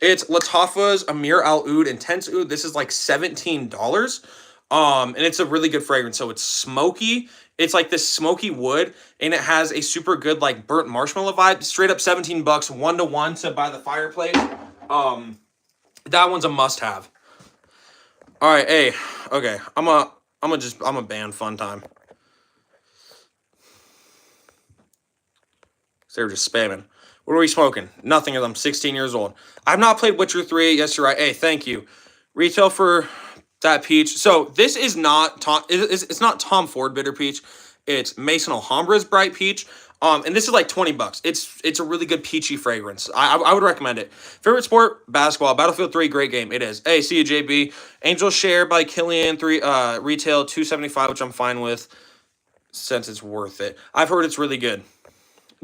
It's Lattafa's Amir Al Oud Intense Oud. This is like $17. And it's a really good fragrance. So it's smoky. It's like this smoky wood, and it has a super good like burnt marshmallow vibe. Straight up $17, 1-to-1 to By the Fireplace. That one's a must-have. All right, hey, okay, I'm a ban fun time. So they were just spamming. What are we smoking? Nothing, as I'm 16 years old. I've not played Witcher 3. Yes, you're right. Hey, thank you. Retail for that peach. So this is not it's not Tom Ford bitter peach. It's Maison Alhambra's bright peach. And this is like $20. It's a really good peachy fragrance. I would recommend it. Favorite sport? Basketball. Battlefield 3, great game. It is. Hey, see you, JB. Angel Share by Killian 3, retail $275, which I'm fine with since it's worth it. I've heard it's really good.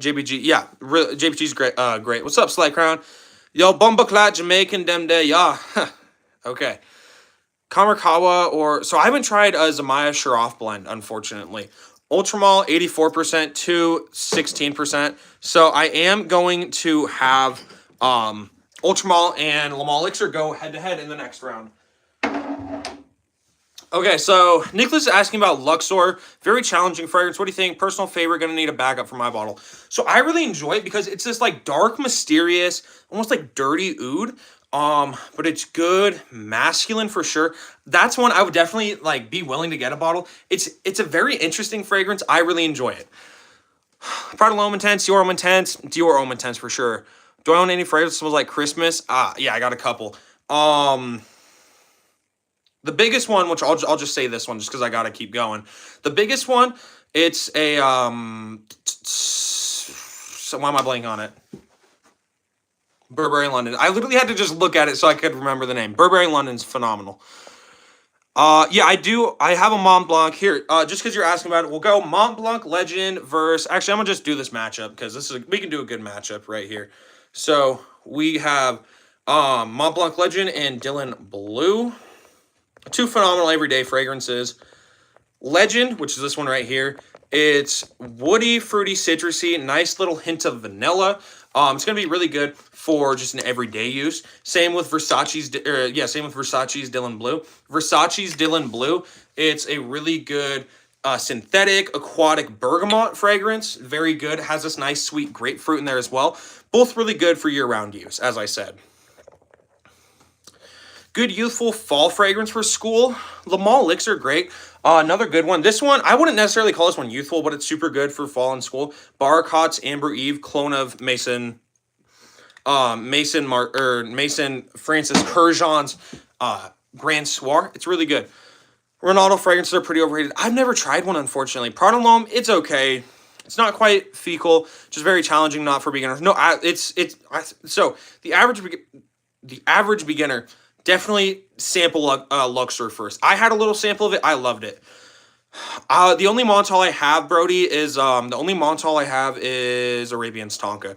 JBG, yeah, JBG's great. Great. What's up, Sly Crown? Yo, Bumbaclat, Jamaican, dem day, yeah. Okay. Kamarkawa, so I haven't tried a Zamaya Shiroff blend, unfortunately. Ultramall, 84% to 16%. So I am going to have Ultramall and Lamal Elixir go head-to-head in the next round. Okay, so Nicholas is asking about Luxor. Very challenging fragrance. What do you think? Personal favorite, gonna need a backup for my bottle. So I really enjoy it because it's this like dark, mysterious, almost like dirty oud. But it's good, masculine for sure. That's one I would definitely like be willing to get a bottle. It's a very interesting fragrance. I really enjoy it. Prada L'Homme Intense, Dior Homme Intense, Dior Homme Intense for sure. Do I own any fragrance that smells like Christmas? Yeah, I got a couple. The biggest one, which I'll just say this one just because I gotta keep going. The biggest one, it's a so why am I blanking on it? Burberry London. I literally had to just look at it so I could remember the name. Burberry London's phenomenal. Yeah, I have a Mont Blanc here. Just because you're asking about it, we'll go Mont Blanc Legend versus. Actually, I'm gonna just do this matchup because we can do a good matchup right here. So we have Mont Blanc Legend and Dylan Blue. Two phenomenal everyday fragrances. Legend, which is this one right here. It's woody, fruity, citrusy, nice little hint of vanilla. It's gonna be really good for just an everyday use. Same with Versace's, same with Versace's Dylan Blue. Versace's Dylan Blue, it's a really good synthetic aquatic bergamot fragrance. Very good. Has this nice sweet grapefruit in there as well. Both really good for year-round use, as I said. Good youthful fall fragrance for school. Le Mans Elixir, great. Another good one. This one, I wouldn't necessarily call this one youthful, but it's super good for fall and school. Baracot's Amber Eve, clone of Mason Francis Kurjan's Grand Soir. It's really good. Ronaldo fragrances are pretty overrated. I've never tried one, unfortunately. Prada L'Homme, it's okay. It's not quite fecal, just very challenging, not for beginners. No, so the average beginner definitely sample Luxor first. I had a little sample of it. I loved it. The only Montal I have, Brody, is Arabian's Tonka.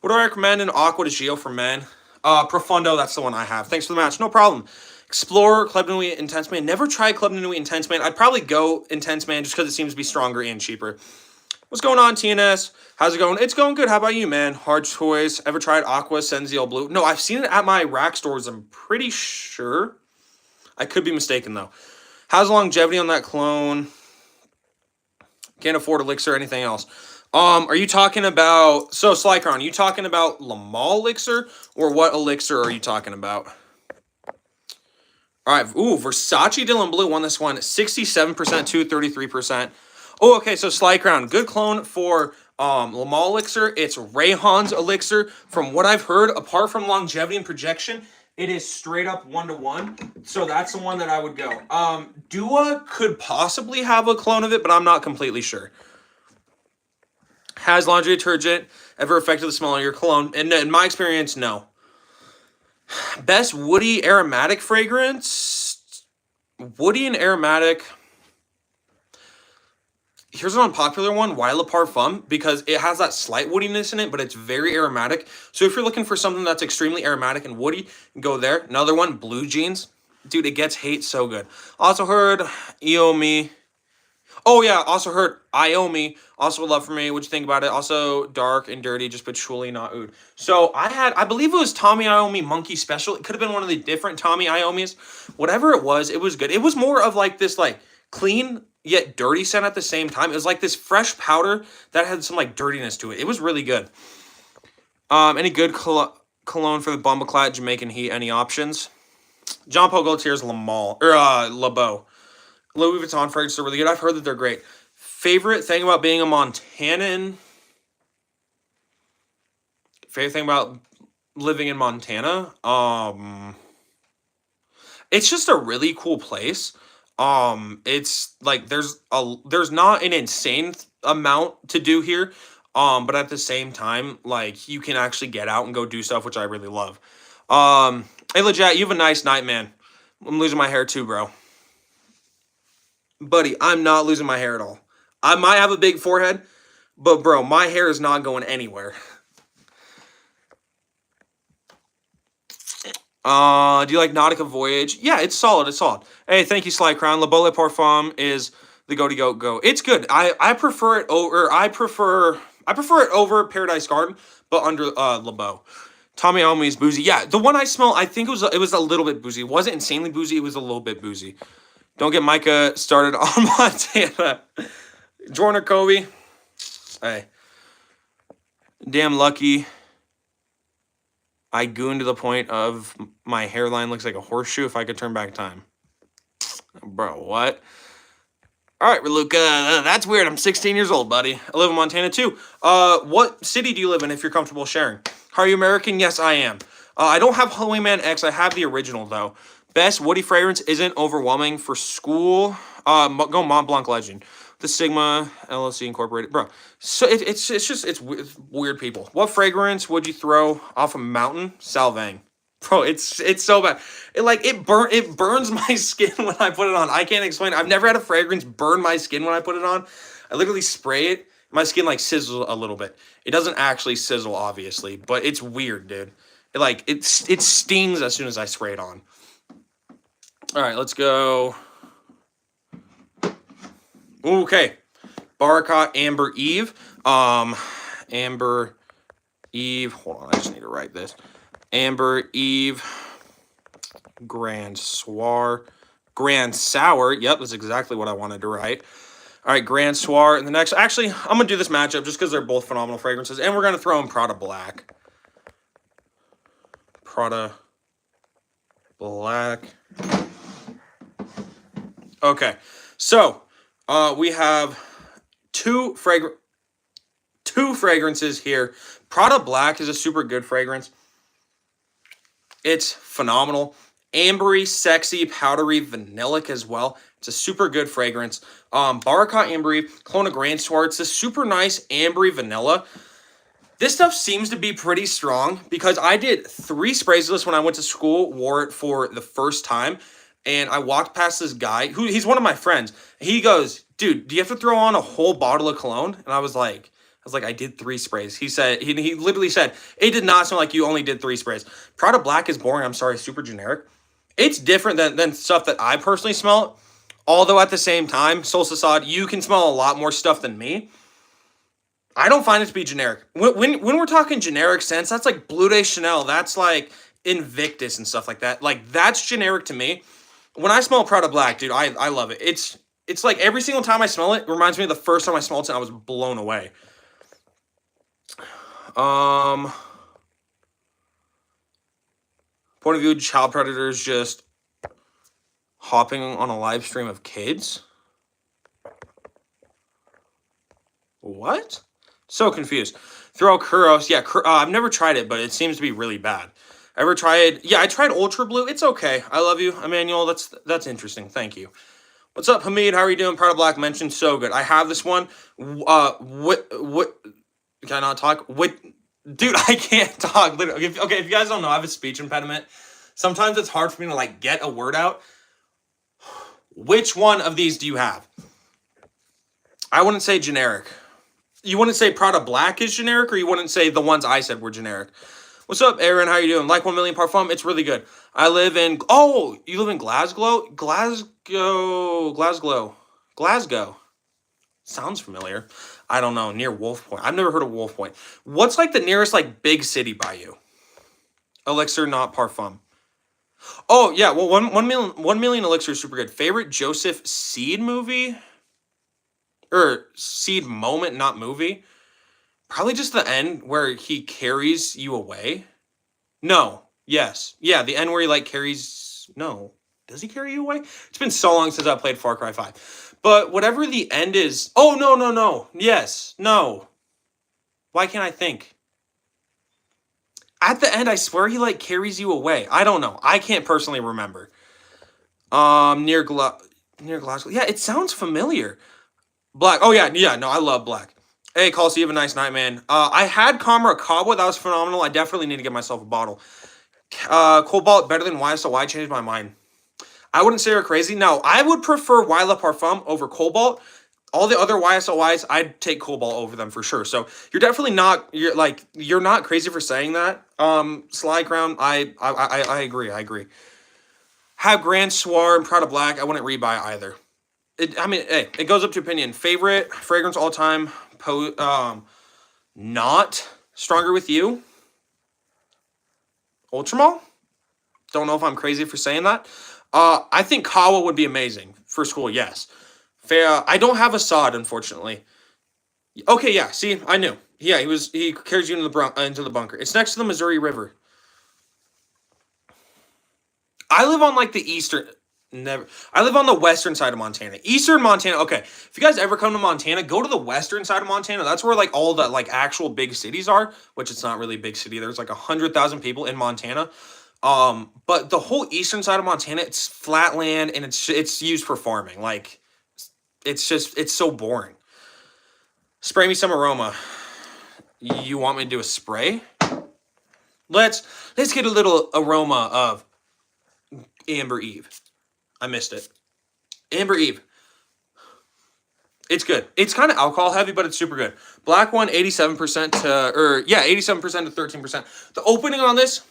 What do I recommend in Aqua de Gio for men? Profundo, that's the one I have. Thanks for the match. No problem. Explorer, Club de Nuit, Intense Man. Never tried Club de Nuit Intense Man. I'd probably go Intense Man just because it seems to be stronger and cheaper. What's going on, TNS? How's it going? It's going good. How about you, man? Hard choice. Ever tried Aqua Senziel Blue? No, I've seen it at my rack stores. I'm pretty sure. I could be mistaken, though. How's the longevity on that clone? Can't afford Elixir or anything else. Are you talking about... So, Slycron, are you talking about Le Mans Elixir? Or what Elixir are you talking about? All right. Ooh, Versace Dylan Blue won this one. 67% to 33%. Oh, okay, so Slycrown, good clone for Le Mans Elixir. It's Rayhan's Elixir. From what I've heard, apart from longevity and projection, it is straight up 1-to-1. So that's the one that I would go. Dua could possibly have a clone of it, but I'm not completely sure. Has laundry detergent ever affected the smell of your cologne? And in my experience, no. Best woody aromatic fragrance? Woody and aromatic... Here's an unpopular one, Wila Parfum, because it has that slight woodiness in it, but it's very aromatic. So if you're looking for something that's extremely aromatic and woody, go there. Another one, Blue Jeans. Dude, it gets hate so good. Also heard Iomi. Oh, yeah, also heard Iomi. Also Love For Me. What'd you think about it? Also dark and dirty, just patchouli, not oud. So I believe it was Tommy Iommi Monkey Special. It could have been one of the different Tommy Iomis. Whatever it was good. It was more of like this like clean yet dirty scent at the same time. It was like this fresh powder that had some like dirtiness to it. It was really good. Any good cologne for the Bumbleclad Jamaican Heat? Any options? John Paul Gaultier's LeBeau. Louis Vuitton fragrances are really good. I've heard that they're great. Favorite thing about being a Montanan? Favorite thing about living in Montana? It's just a really cool place. It's like there's not an insane amount to do here, but at the same time, like you can actually get out and go do stuff, which I really love. Hey, Legit, you have a nice night, man. I'm losing my hair too, bro. Buddy, I'm not losing my hair at all. I might have a big forehead, but bro, my hair is not going anywhere. Do you like Nautica Voyage? Yeah, it's solid. It's solid. Hey, thank you, Sly Crown. La Bolle Parfum is the go. It's good. I prefer it over. I prefer it over Paradise Garden, but under Le Beau. Tommy Iommi's boozy. Yeah, the one I smell, I think it was a little bit boozy. It wasn't insanely boozy. It was a little bit boozy. Don't get Micah started on Montana. Jordan or Kobe. Hey, damn lucky. I goon to the point of my hairline looks like a horseshoe if I could turn back time. Bro, what? All right, Luca, that's weird. I'm 16 years old, buddy. I live in Montana, too. What city do you live in if you're comfortable sharing? Are you American? Yes, I am. I don't have Halloween Man X. I have the original, though. Best woody fragrance isn't overwhelming for school. Go Mont Blanc Legend. The Sigma LLC Incorporated, bro. So it's weird people. What fragrance would you throw off a mountain? Salvang, bro. It's so bad. It burns my skin when I put it on. I can't explain. I've never had a fragrance burn my skin when I put it on. I literally spray it. My skin like sizzles a little bit. It doesn't actually sizzle, obviously, but it's weird, dude. It stings as soon as I spray it on. All right, let's go. Okay, Baracot Amber Eve. Amber Eve. Hold on, I just need to write this. Amber, Eve, Grand Soir, Grand Sour. Yep, that's exactly what I wanted to write. All right, Grand Soir. And the next, actually, I'm going to do this matchup just because they're both phenomenal fragrances. And we're going to throw in Prada Black. Prada Black. Okay, so we have two fragrances here. Prada Black is a super good fragrance. It's phenomenal. Ambery, sexy, powdery, vanillic as well. It's a super good fragrance. Barakat Ambery, Cologne de Grand Soir. It's a super nice ambery vanilla. This stuff seems to be pretty strong because I did 3 sprays of this when I went to school, wore it for the first time, and I walked past this guy, he's one of my friends. He goes, dude, do you have to throw on a whole bottle of cologne? And I was like, I did 3 sprays. He said, he literally said, it did not smell like you only did 3 sprays. Prada Black is boring. I'm sorry, super generic. It's different than stuff that I personally smell. Although at the same time, Sol Sassad, you can smell a lot more stuff than me. I don't find it to be generic. When we're talking generic sense, that's like Bleu de Chanel. That's like Invictus and stuff like that. Like, that's generic to me. When I smell Prada Black, dude, I love it. It's like every single time I smell it, reminds me of the first time I smelled it and I was blown away. Point of view, child predators just hopping on a live stream of kids. What? So confused. Throw Kuros. Yeah, I've never tried it, but it seems to be really bad. Ever tried? Yeah, I tried Ultra Blue. It's okay. I love you, Emmanuel. That's interesting. Thank you. What's up, Hamid? How are you doing? Prada Black mentioned so good. I have this one. What? Can I not talk? Dude, I can't talk. Literally. Okay, if you guys don't know, I have a speech impediment. Sometimes it's hard for me to like get a word out. Which one of these do you have? I wouldn't say generic. You wouldn't say Prada Black is generic, or you wouldn't say the ones I said were generic. What's up, Aaron? How you doing? Like 1 million Parfum? It's really good. I live in... Oh, you live in Glasgow? Glasgow. Sounds familiar. I don't know. Near Wolf Point. I've never heard of Wolf Point. What's like the nearest like big city by you? Elixir, not Parfum. Oh, yeah. Well, 1 million Elixir is super good. Favorite Joseph Seed movie? Or Seed moment, not movie? Probably just the end where he carries you away. No. Yes. Yeah, the end where he like carries... No. Does he carry you away? It's been so long since I played Far Cry 5. But whatever the end is... Oh, no. Yes. No. Why can't I think? At the end, I swear he like carries you away. I don't know. I can't personally remember. Near Glasgow. Yeah, it sounds familiar. Black. Oh, yeah. No, I love Black. Hey, Calcy, you have a nice night, man. I had Camera Cabo. That was phenomenal. I definitely need to get myself a bottle. Cobalt better than YSL. I changed my mind. I wouldn't say you're crazy. No, I would prefer Y La Parfum over Cobalt. All the other YSLYs, I'd take Cobalt over them for sure. So you're definitely not, you're not crazy for saying that. Sly Crown, I agree. Have Grand Soir and Prada Black. I wouldn't rebuy either. Hey, it goes up to opinion. Favorite fragrance all time. Not Stronger With You. Ultramall. Don't know if I'm crazy for saying that. I think Kawa would be amazing for school. Yes. I don't have Assad, unfortunately. Okay, yeah. See, I knew. Yeah, he carries you into the bunker. It's next to the Missouri River. I live on like the eastern. I live on the western side of Montana. Eastern Montana. Okay, if you guys ever come to Montana, go to the western side of Montana. That's where like all the like actual big cities are. Which it's not really a big city. There's like 100,000 people in Montana. But the whole eastern side of Montana, it's flat land and it's used for farming. Like, it's so boring. Spray me some aroma. You want me to do a spray? Let's get a little aroma of Amber Eve. I missed it. Amber Eve. It's good. It's kind of alcohol heavy, but it's super good. Black one, 87% to 13%. The opening on this,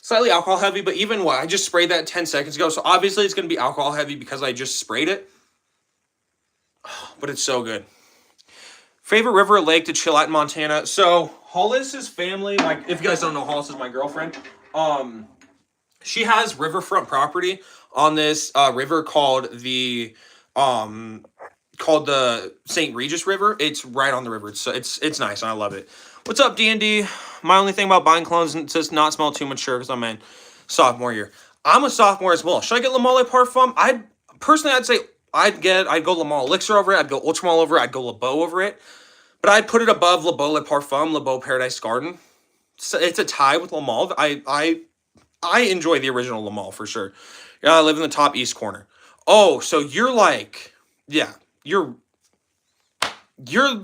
slightly alcohol heavy, but even what? I just sprayed that 10 seconds ago, so obviously it's going to be alcohol heavy because I just sprayed it. But it's so good. Favorite river or lake to chill at in Montana? So, Hollis's family, like, if you guys don't know, Hollis is my girlfriend. She has riverfront property on this river called the St. Regis River. It's right on the river. It's nice and I love it. What's up, D&D? My only thing about buying clones is to not smell too mature because I'm in sophomore year. I'm a sophomore as well. Should I get Le Male Parfum? I'd say I'd go Le Male Elixir over it. I'd go Ultramale over it. I'd go Le Beau over it. But I'd put it above Le Beau Le Parfum, Le Beau Paradise Garden. So it's a tie with Le Male. I enjoy the original Le Male for sure. Yeah, I live in the top east corner. Oh, so you're like, yeah, you're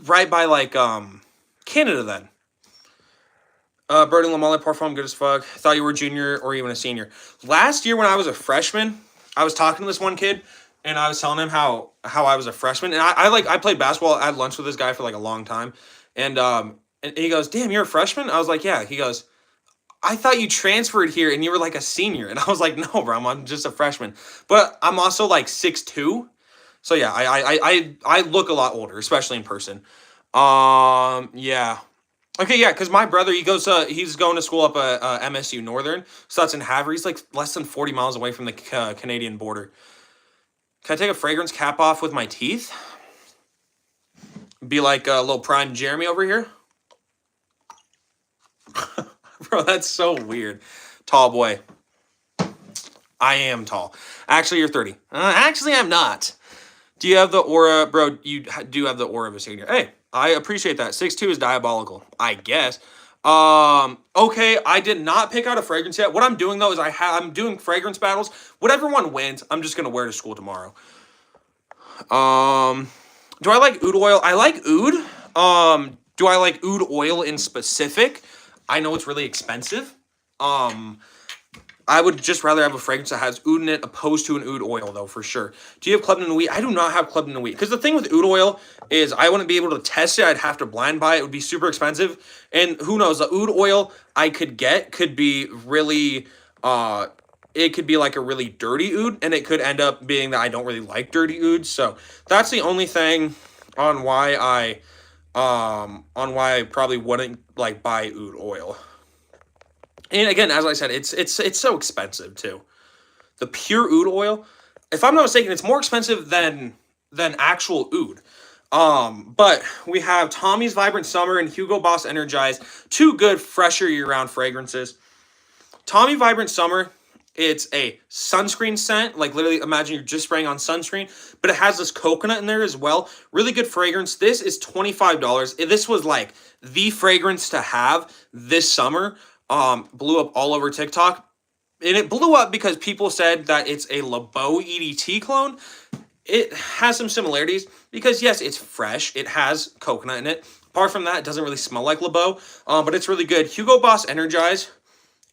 right by like Canada then. Burning Le Male Parfum, good as fuck. Thought you were a junior or even a senior. Last year when I was a freshman, I was talking to this one kid and I was telling him how I was a freshman. And I played basketball. I had lunch with this guy for like a long time. And he goes, "Damn, you're a freshman?" I was like, "Yeah." He goes, "I thought you transferred here and you were like a senior." And I was like, "No, bro, I'm just a freshman." But I'm also like 6'2". So yeah, I look a lot older, especially in person. Yeah. Okay, yeah, because my brother, he's going to school up at MSU Northern, so that's in Havre. He's like less than 40 miles away from the Canadian border. Can I take a fragrance cap off with my teeth? Be like a little prime Jeremy over here? Bro, that's so weird. Tall boy. I am tall. Actually, you're 30. Actually, I'm not. Do you have the aura? Bro, you do have the aura of a senior. Hey, I appreciate that. 6'2" is diabolical, I guess. Okay, I did not pick out a fragrance yet. What I'm doing, though, is I'm doing fragrance battles. Whatever one wins, I'm just going to wear to school tomorrow. Do I like oud oil? I like oud. Do I like oud oil in specific? I know it's really expensive. I would just rather have a fragrance that has oud in it opposed to an oud oil, though, for sure. Do you have Club Nuit? I do not have Club Nuit. Because the thing with oud oil is I wouldn't be able to test it. I'd have to blind buy it. It would be super expensive. And who knows, the oud oil I could get could be really, it could be like a really dirty oud. And it could end up being that I don't really like dirty oud. So that's the only thing on why I probably wouldn't like buy oud oil. And again, as I said, it's so expensive too. The pure oud oil, if I'm not mistaken, it's more expensive than actual oud. But we have Tommy's Vibrant Summer and Hugo Boss Energize, two good fresher year-round fragrances. Tommy Vibrant Summer, it's a sunscreen scent, like literally imagine you're just spraying on sunscreen, but it has this coconut in there as well. Really good fragrance. This is $25. This was like the fragrance to have this summer. Blew up all over TikTok. And it blew up because people said that it's a Le Beau EDT clone. It has some similarities because, yes, it's fresh. It has coconut in it. Apart from that, it doesn't really smell like Le Beau, but it's really good. Hugo Boss Energize.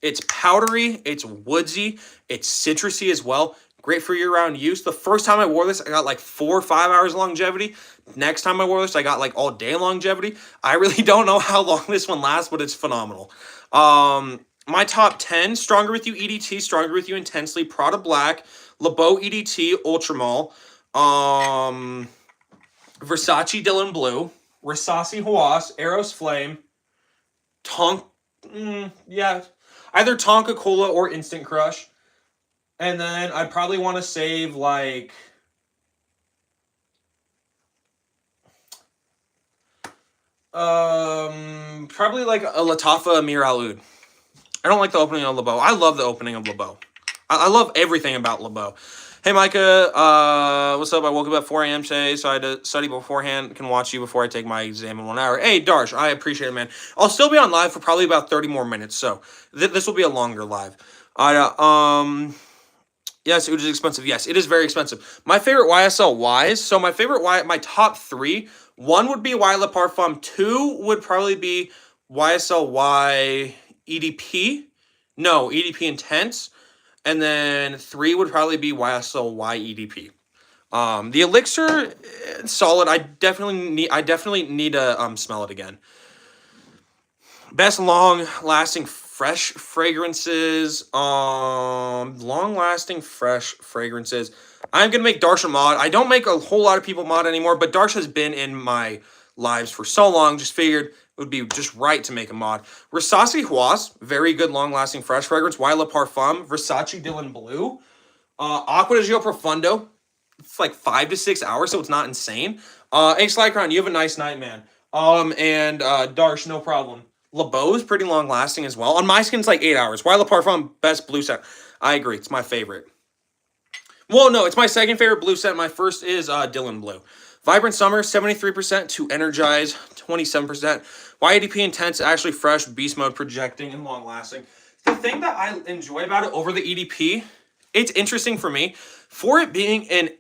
It's powdery. It's woodsy. It's citrusy as well. Great for year-round use. The first time I wore this, I got like 4 or 5 hours longevity. Next time I wore this, I got like all day longevity. I really don't know how long this one lasts, but it's phenomenal. My top 10, Stronger With You EDT, Stronger With You Intensely, Prada Black, Le Beau EDT, Ultramall, Versace Dylan Blue, Rasasi Hawass, Eros Flame, yeah, either Tonka Cola or Instant Crush. And then I'd probably want to save like probably like a Lattafa Amir Al Oud. I don't like the opening of Le Beau. I love the opening of Le Beau. I love everything about Le Beau. Hey, Micah, what's up? I woke up at 4 a.m. today, so I had to study beforehand. Can watch you before I take my exam in 1 hour. Hey, Darsh, I appreciate it, man. I'll still be on live for probably about 30 more minutes, so this will be a longer live. Yes, it is expensive. Yes, it is very expensive. My favorite YSL Ys. So my top 3. 1 would be Y Le Parfum. 2 would probably be YSL Y EDP. No, EDP Intense. And then 3 would probably be YSL Y EDP. The Elixir, solid. I definitely need to smell it again. Best long-lasting fresh fragrances. Long-lasting fresh fragrances. I'm going to make Darsh a mod. I don't make a whole lot of people mod anymore, but Darsh has been in my lives for so long. Just figured would be just right to make a mod. Rasasi Huas, very good, long-lasting, fresh fragrance. Wila Parfum, Versace Dylan Blue, Aqua de Gio Profundo. It's like 5 to 6 hours, so it's not insane. Hey, Slycron, you have a nice night, man. And Darsh, no problem. LeBeau's pretty long-lasting as well. On my skin, it's like 8 hours. Wila Parfum, best blue scent. I agree, it's my favorite. Well, no, it's my second favorite blue scent. My first is Dylan Blue. Vibrant Summer, 73% to Energize, 27%. YADP Intense, actually fresh, beast mode, projecting, and long-lasting. The thing that I enjoy about it over the EDP, it's interesting for me. For it being an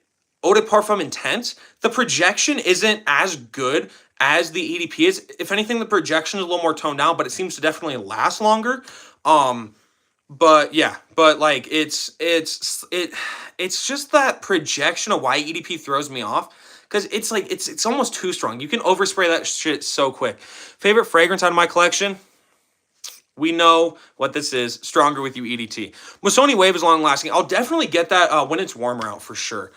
Eau de Parfum Intense, the projection isn't as good as the EDP is. If anything, the projection is a little more toned down, but it seems to definitely last longer. But yeah, but like it's just that projection of why EDP throws me off. Because it's like, it's almost too strong. You can overspray that shit so quick. Favorite fragrance out of my collection? We know what this is. Stronger with you, EDT. Missoni Wave is long lasting. I'll definitely get that when it's warmer out for sure.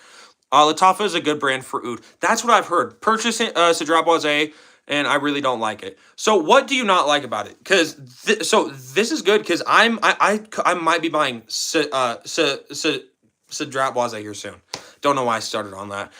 Lattafa is a good brand for oud. That's what I've heard. Purchase Cedrat Boisé, and I really don't like it. So what do you not like about it? Because this is good because I might be buying Cedrat Boisé here soon. Don't know why I started on that.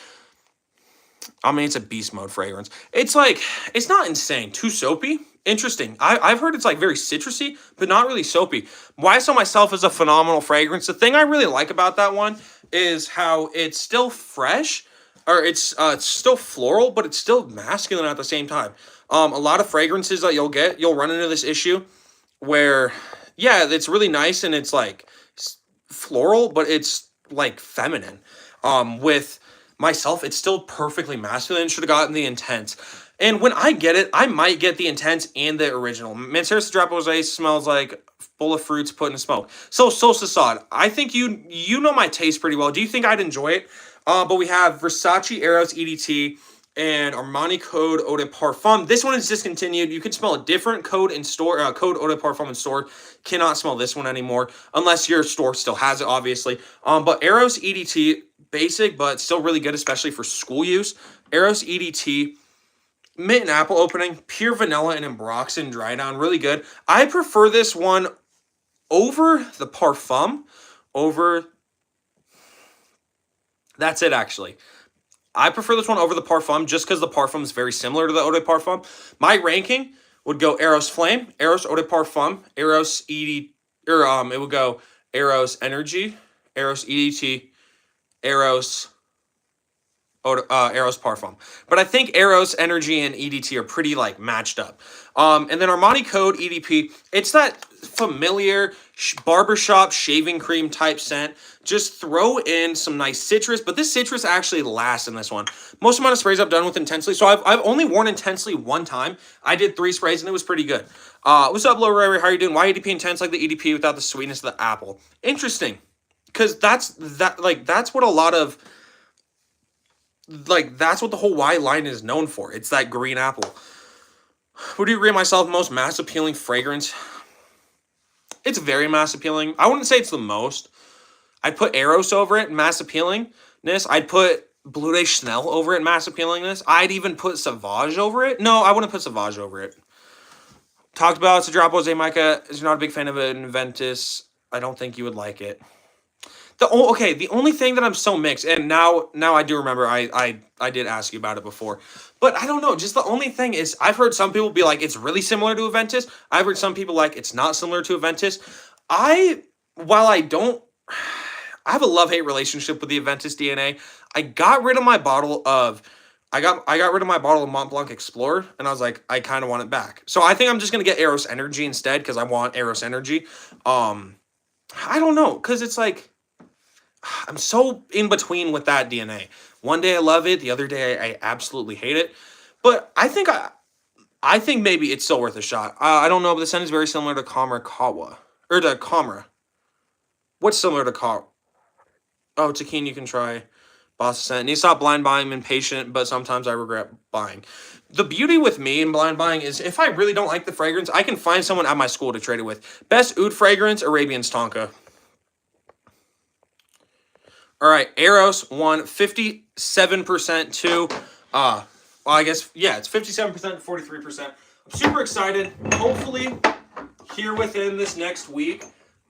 I mean, it's a beast mode fragrance. It's like, it's not insane. Too soapy? Interesting. I've heard it's like very citrusy, but not really soapy. YSL Myself is a phenomenal fragrance. The thing I really like about that one is how it's still fresh, or it's still floral, but it's still masculine at the same time. A lot of fragrances that you'll run into this issue where, yeah, it's really nice and it's like floral, but it's like feminine. With Myself, it's still perfectly masculine. Should have gotten the Intense. And when I get it, I might get the Intense and the original. Mancera Cedrat Boisé smells like full of fruits put in smoke. So Solstice, I think you know my taste pretty well. Do you think I'd enjoy it? But we have Versace Eros EDT and Armani Code Eau de Parfum. This one is discontinued. You can smell a different code in store. Code Eau de Parfum in store. Cannot smell this one anymore unless your store still has it, obviously. But Eros EDT, basic, but still really good, especially for school use. Eros EDT, mint and apple opening, pure vanilla and Ambroxan dry down, really good. I prefer this one over the Parfum, that's it actually. I prefer this one over the Parfum just because the Parfum is very similar to the Eau de Parfum. My ranking would go Eros Flame, Eros Eau de Parfum, Eros EDT, it would go Eros Energy, Eros EDT, Eros Parfum. But I think Eros Energy and EDT are pretty like matched up. And then Armani Code EDP, it's that familiar barbershop shaving cream type scent. Just throw in some nice citrus, but this citrus actually lasts in this one. Most amount of sprays I've done with Intensely. So I've only worn Intensely one time. I did 3 sprays and it was pretty good. What's up, Low Ray? How are you doing? Why EDP Intense like the EDP without the sweetness of the apple? Interesting. Because that's what a lot of, that's what the whole Y line is known for. It's that green apple. Would you agree Myself most mass appealing fragrance? It's very mass appealing. I wouldn't say it's the most. I'd put Eros over it, mass appealingness. I'd put Bleu de Chanel over it, mass appealingness. I'd even put Sauvage over it. No, I wouldn't put Sauvage over it. Talked about Cedrat Boisé, Micah. Is not a big fan of Inventus. I don't think you would like it. The only thing that I'm so mixed, and now I do remember I did ask you about it before, but I don't know. Just the only thing is, I've heard some people be like it's really similar to Aventus. I've heard some people like it's not similar to Aventus. I have a love-hate relationship with the Aventus DNA. I got rid of my bottle of Mont Blanc Explorer, and I was like, I kind of want it back. So I think I'm just gonna get Eros Energy instead because I want Eros Energy. I don't know, because it's like, I'm so in between with that DNA. One day I love it, the other day I absolutely hate it. But I think maybe it's still worth a shot. I don't know, but the scent is very similar to Kawa. Or to Kamra. What's similar to Kawa? Oh, Takin, you can try Boss Scent. And you stop blind buying, I'm impatient, but sometimes I regret buying. The beauty with me in blind buying is if I really don't like the fragrance, I can find someone at my school to trade it with. Best oud fragrance, Arabian's Tonka. All right, Eros won 57% to, well, I guess, yeah, it's 57% to 43%. I'm super excited. Hopefully, here within this next week,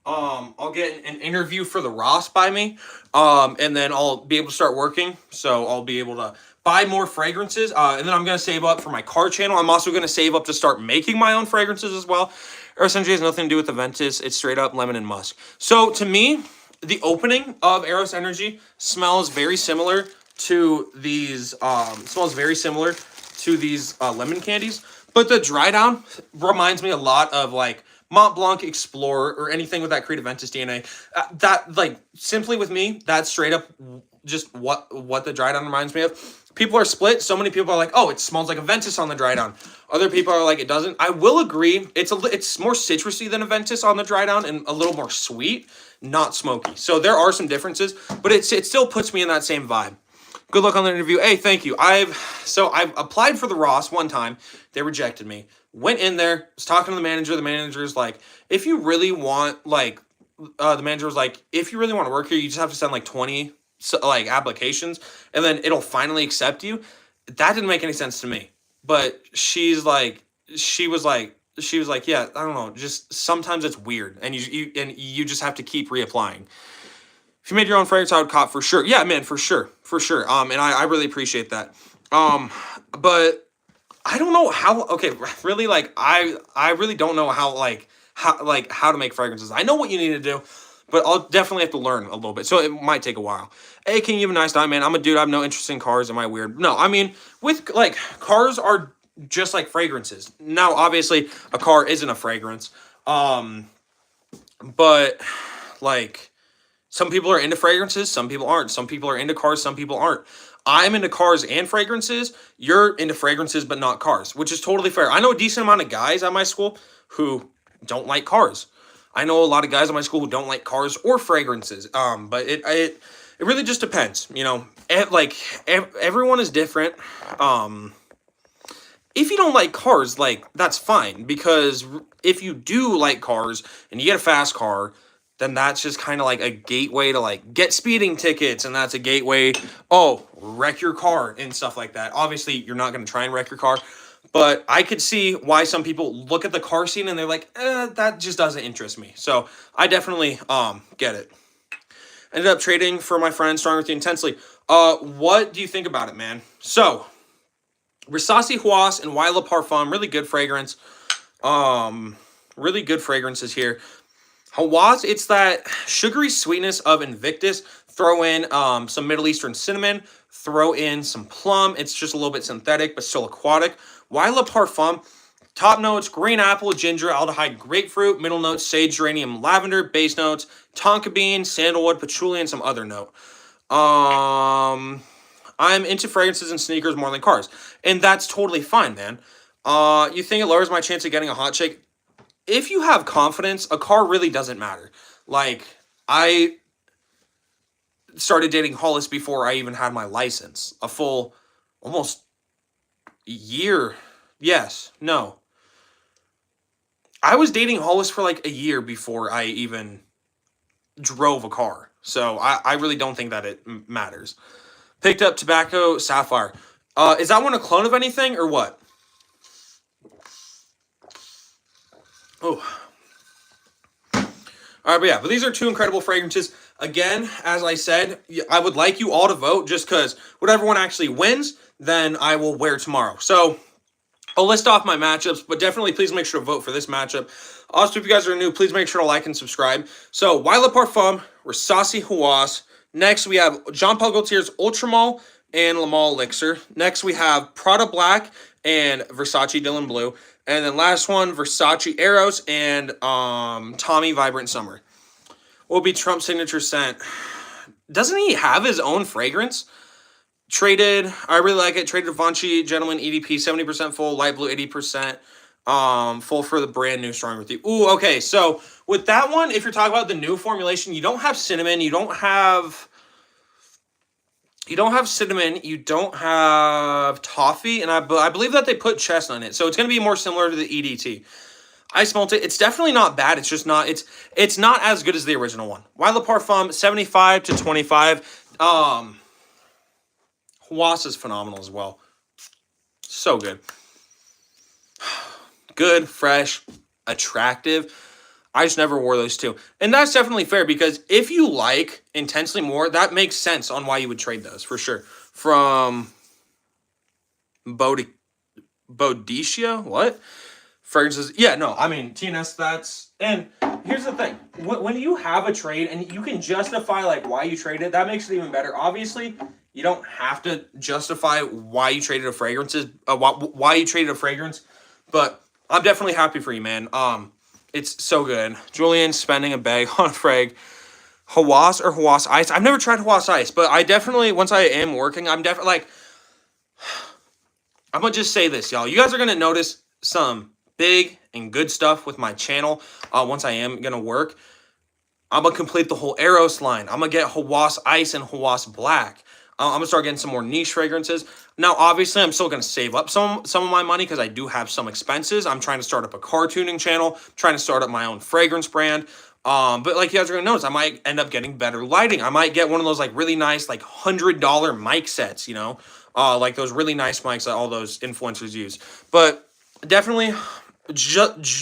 I'll get an interview for the Ross by me, and then I'll be able to start working. So I'll be able to buy more fragrances, and then I'm gonna save up for my car channel. I'm also gonna save up to start making my own fragrances as well. Eros Energy has nothing to do with the Ventus. It's straight up lemon and musk. So to me, the opening of Eros Energy smells very similar to these. Lemon candies, but the dry down reminds me a lot of like Mont Blanc Explorer or anything with that Creative Ventus DNA. That like simply with me, that's straight up just what the dry down reminds me of. People are split. So many people are like, oh, it smells like a Ventus on the dry down. Other people are like, it doesn't. I will agree. It's more citrusy than a Ventus on the dry down and a little more sweet, not smoky. So there are some differences, but it still puts me in that same vibe. Good luck on the interview. Hey, thank you. I've applied for the Ross one time. They rejected me. Went in there, was talking to the manager. The manager's like, if you really want, like, the manager was like, if you really want to work here, you just have to send like 20 applications, and then it'll finally accept you. That didn't make any sense to me. But she was like, yeah, I don't know, just sometimes it's weird, and you just have to keep reapplying. If you made your own fragrance, I would cop for sure. Yeah, man, for sure. And I really appreciate that. But I don't know how. Okay, really, like I really don't know how to make fragrances. I know what you need to do, but I'll definitely have to learn a little bit. So it might take a while. Hey, can you have a nice time, man? I'm a dude. I have no interest in cars. Am I weird? No, I mean, with like cars are just like fragrances. Now, obviously, a car isn't a fragrance. But like. Some people are into fragrances, some people aren't. Some people are into cars, some people aren't. I'm into cars and fragrances. You're into fragrances, but not cars, which is totally fair. I know a decent amount of guys at my school who don't like cars. I know a lot of guys at my school who don't like cars or fragrances. But it really just depends. You know, everyone is different. If you don't like cars, like that's fine, because if you do like cars and you get a fast car, then that's just kind of like a gateway to like get speeding tickets, and that's a gateway, wreck your car and stuff like that. Obviously, you're not going to try and wreck your car, but I could see why some people look at the car scene and they're like, that just doesn't interest me. So I definitely get it. Ended up trading for my friend, Strong With You Intensely. What do you think about it, man? So, Rasasi Huas and Wila Parfum, really good fragrance. Really good fragrances here. Hawas, it's that sugary sweetness of Invictus. Throw in some Middle Eastern cinnamon. Throw in some plum. It's just a little bit synthetic, but still aquatic. Wila Parfum, top notes, green apple, ginger, aldehyde, grapefruit. Middle notes, sage, geranium, lavender. Base notes, tonka bean, sandalwood, patchouli, and some other note. I'm into fragrances and sneakers more than cars. And that's totally fine, man. You think it lowers my chance of getting a hot chick? If you have confidence, a car really doesn't matter. Like, I started dating Hollis before I even had my license. A full, almost year. Yes. No. I was dating Hollis for like a year before I even drove a car. So I really don't think that it matters. Picked up Tobacco Sapphire. Is that one a clone of anything or what? Oh. All right, but these are two incredible fragrances. Again, as I said, I would like you all to vote, just because whatever one actually wins, then I will wear tomorrow. So I'll list off my matchups, but definitely please make sure to vote for this matchup. Also, if you guys are new, please make sure to like and subscribe. So, Wila Parfum, Rasasi Huas. Next, we have Jean Paul Gaultier's Ultramall and Lamal Elixir. Next, we have Prada Black and Versace Dylan Blue. And then last one, Versace Eros and Tommy Vibrant Summer. What will be Trump's signature scent? Doesn't he have his own fragrance? Traded, I really like it. Traded Givenchy Gentleman EDP, 70% full, light blue 80%, full for the brand new Strong With You. Ooh, okay, so with that one, if you're talking about the new formulation, you don't have cinnamon, you don't have cinnamon, you don't have toffee, and I believe that they put chestnut in it, so it's going to be more similar to the EDT. I smelled it. It's definitely not bad. It's just not, it's not as good as the original one. Wila Parfum, 75 to 25. Huas is phenomenal as well. So good. good, fresh, attractive. I just never wore those two. And that's definitely fair because if you like Intensely more, that makes sense on why you would trade those for sure. From Boadicea? What? Fragrances. Yeah, no, I mean, TNS, that's... And here's the thing. When you have a trade and you can justify, like, why you traded, that makes it even better. Obviously, you don't have to justify why you traded a why you traded a fragrance, but I'm definitely happy for you, man. It's so good. Julian spending a bag on a frag. Hawas or Hawas Ice? I've never tried Hawas Ice, but I definitely, once I am working, I'm definitely, like... I'm going to just say this, y'all. You guys are going to notice some big and good stuff with my channel once I am going to work. I'm going to complete the whole Eros line. I'm going to get Hawas Ice and Hawas Black. I'm going to start getting some more niche fragrances. Now, obviously, I'm still going to save up some of my money because I do have some expenses. I'm trying to start up a car tuning channel, trying to start up my own fragrance brand. But like you guys are going to notice, I might end up getting better lighting. I might get one of those like really nice like $100 mic sets, you know, like those really nice mics that all those influencers use. But definitely,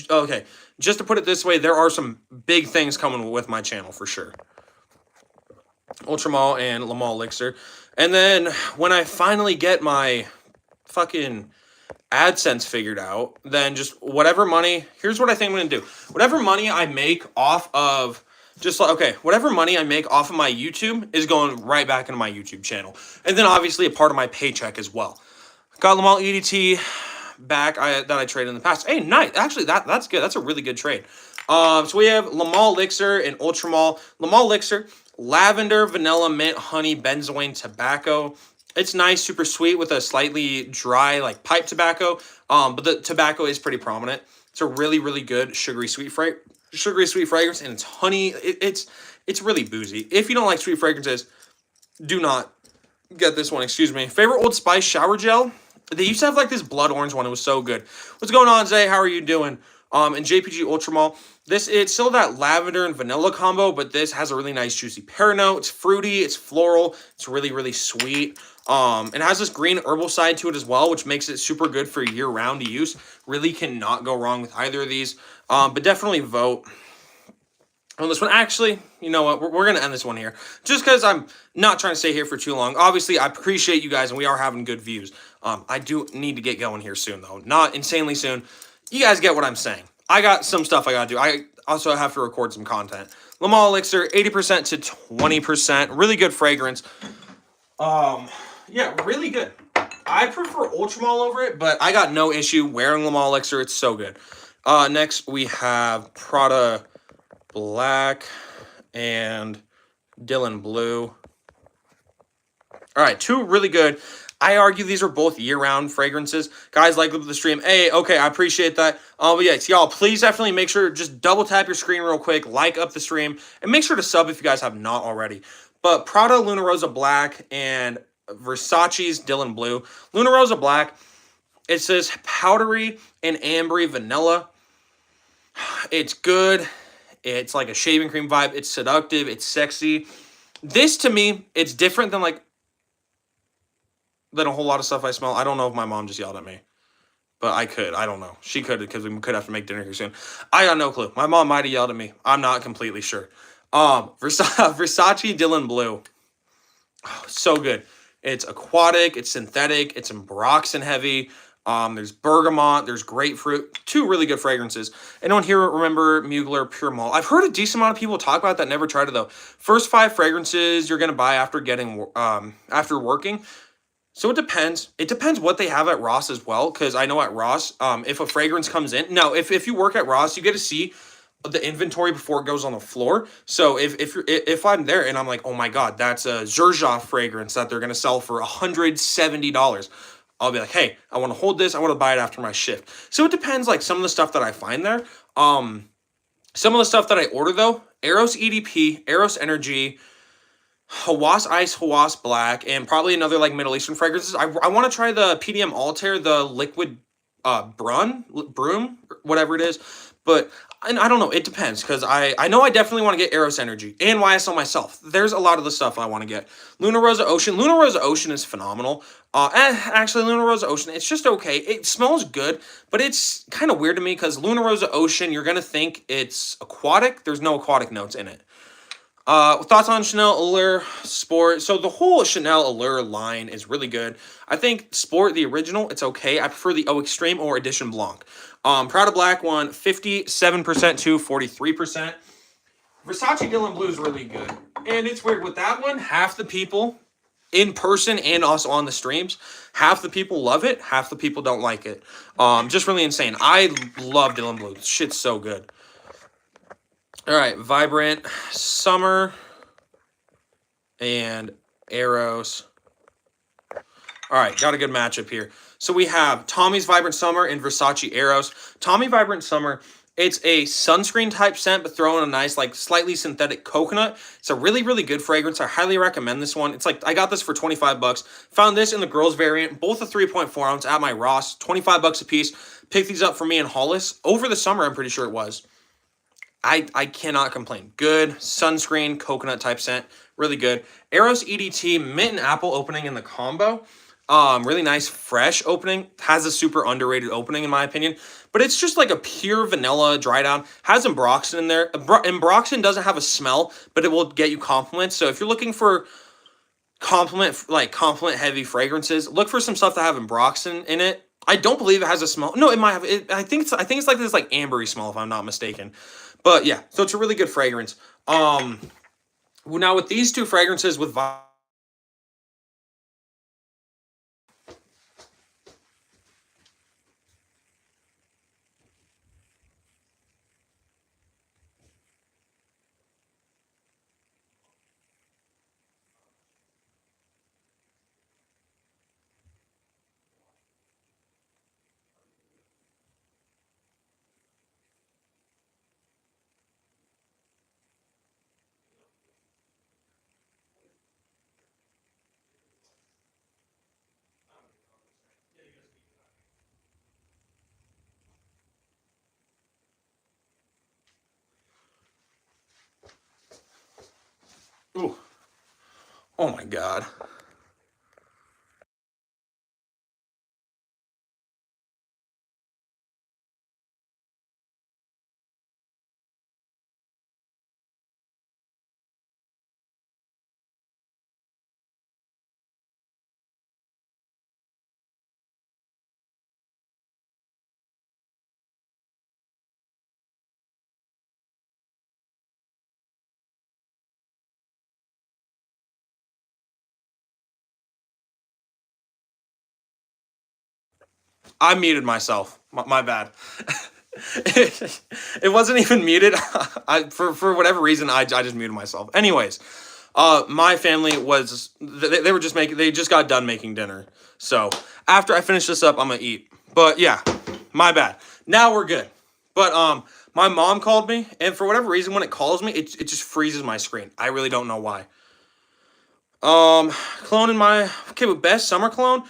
okay, just to put it this way, there are some big things coming with my channel for sure. Ultramall and Lamal Elixir. And then when I finally get my fucking AdSense figured out, then just whatever money, here's what I think I'm going to do. Whatever money I make off of, whatever money I make off of my YouTube is going right back into my YouTube channel. And then obviously a part of my paycheck as well. Got Lamal EDT back that I traded in the past. Hey, nice. Actually, that's good. That's a really good trade. So we have Lamal Elixir and Ultramall. Lamal Elixir, lavender, vanilla, mint, honey, benzoin, tobacco. It's nice, super sweet with a slightly dry, like pipe tobacco. But the tobacco is pretty prominent. It's a really, really good sugary sweet fragrance, and it's honey. It's really boozy. If you don't like sweet fragrances, do not get this one. Excuse me. Favorite Old Spice shower gel. They used to have like this blood orange one. It was so good. What's going on, Zay? How are you doing? And JPG Ultramall. It's still that lavender and vanilla combo, but this has a really nice juicy pear note. It's fruity, it's floral, it's really, really sweet. It has this green herbal side to it as well, which makes it super good for year-round use. Really cannot go wrong with either of these. But definitely vote on this one. Actually, you know what? We're going to end this one here. Just because I'm not trying to stay here for too long. Obviously, I appreciate you guys, and we are having good views. I do need to get going here soon, though. Not insanely soon. You guys get what I'm saying. I got some stuff I got to do. I also have to record some content. Lamal Elixir, 80% to 20%. Really good fragrance. Yeah, really good. I prefer Ultramall over it, but I got no issue wearing Lamal Elixir. It's so good. Next, we have Prada Black and Dylan Blue. All right, two really good. I argue these are both year-round fragrances. Guys, like the stream. Hey, okay, I appreciate that. But yeah, y'all, please definitely make sure, just double tap your screen real quick, like up the stream, and make sure to sub if you guys have not already. But Prada Luna Rosa Black and Versace's Dylan Blue. Luna Rosa Black, it says powdery and ambery vanilla. It's good. It's like a shaving cream vibe. It's seductive. It's sexy. This, to me, it's different than a whole lot of stuff I smell. I don't know if my mom just yelled at me. But I could. I don't know. She could, because we could have to make dinner here soon. I got no clue. My mom might have yelled at me. I'm not completely sure. Versace Dylan Blue. Oh, so good. It's aquatic. It's synthetic. It's ambroxan heavy. There's bergamot. There's grapefruit. Two really good fragrances. Anyone here remember Mugler Pure Malt? I've heard a decent amount of people talk about that. Never tried it, though. First 5 fragrances you're going to buy after after working. So it depends. It depends what they have at Ross as well, because I know at Ross, if a fragrance comes in... Now, if you work at Ross, you get to see the inventory before it goes on the floor. So if I'm there and I'm like, oh my God, that's a Xerjoff fragrance that they're going to sell for $170, I'll be like, hey, I want to hold this. I want to buy it after my shift. So it depends, like, some of the stuff that I find there. Some of the stuff that I order, though, Eros EDP, Eros Energy, Hawas Ice, Hawas Black, and probably another like Middle Eastern fragrances. I want to try the PDM Altair, the liquid broom, whatever it is. But and I don't know, it depends, because I know I definitely want to get Eros Energy and YSL myself. There's a lot of the stuff I want to get. Luna Rosa Ocean. Luna Rosa Ocean is phenomenal. Actually, Luna Rosa Ocean, it's just okay. It smells good, but it's kind of weird to me because Luna Rosa Ocean, you're going to think it's aquatic. There's no aquatic notes in it. Thoughts on Chanel Allure Sport? So the whole Chanel Allure line is really good. I think Sport, the original, it's okay. I prefer the O Extreme or Edition Blanc. Prada Black one, 57% to 43%. Versace Dylan Blue is really good. And it's weird with that one, half the people in person and also on the streams, half the people love it, half the people don't like it. Just really insane. I love Dylan Blue. Shit's so good. All right, Vibrant Summer and Eros. All right, got a good matchup here. So we have Tommy's Vibrant Summer and Versace Eros. Tommy Vibrant Summer, it's a sunscreen type scent, but throw in a nice, like, slightly synthetic coconut. It's a really, really good fragrance. I highly recommend this one. It's like, I got this for 25 bucks. Found this in the girls variant, both a 3.4 ounce at my Ross, 25 bucks a piece. Picked these up for me and Hollis over the summer, I'm pretty sure it was. I cannot complain. Good sunscreen, coconut type scent. Really good. Eros EDT mint and apple opening in the combo. Really nice, fresh opening. Has a super underrated opening in my opinion. But it's just like a pure vanilla dry down. Has Ambroxan in there. Ambroxan doesn't have a smell, but it will get you compliments. So if you're looking for compliment heavy fragrances, look for some stuff that have Ambroxan in it. I don't believe it has a smell. No, it might have. I think it's like this like ambery smell if I'm not mistaken. But yeah, so it's a really good fragrance. Now with these two fragrances with ooh, oh my god. I muted myself. My bad. It wasn't even muted. For whatever reason, I just muted myself. Anyways, my family was they were just making, they just got done making dinner. So after I finish this up, I'm gonna eat. But yeah, my bad. Now we're good. But my mom called me, and for whatever reason, when it calls me, it just freezes my screen. I really don't know why. Cologne in my okay, but best summer cologne.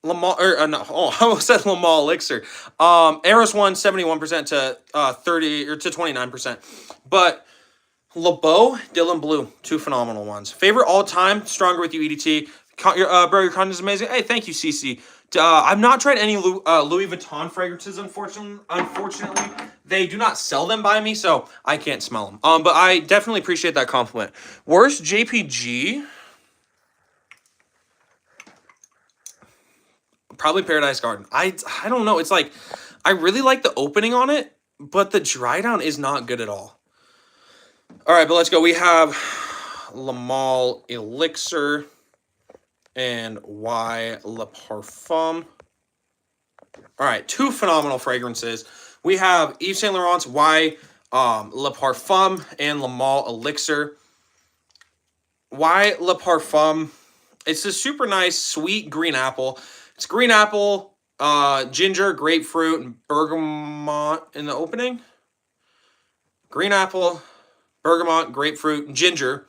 Lamar, or no, oh, I almost said Lamar Elixir. Eros won 71% to 30 or to 29%. But LeBeau, Dylan Blue, two phenomenal ones. Favorite all time, Stronger with You EDT. Bro, your content is amazing. Hey, thank you, CC. I've not tried any Louis Vuitton fragrances, unfortunately. They do not sell them by me, so I can't smell them. But I definitely appreciate that compliment. Worst JPG? Probably Paradise Garden. I don't know. It's like, I really like the opening on it, but the dry down is not good at all. All right, but let's go. We have Lamal Elixir and Y Le Parfum. All right, two phenomenal fragrances. We have Yves Saint Laurent's Y Le Parfum and Lamal Elixir. Y Le Parfum, it's a super nice, sweet green apple. It's green apple, ginger, grapefruit, and bergamot in the opening. Green apple, bergamot, grapefruit, ginger.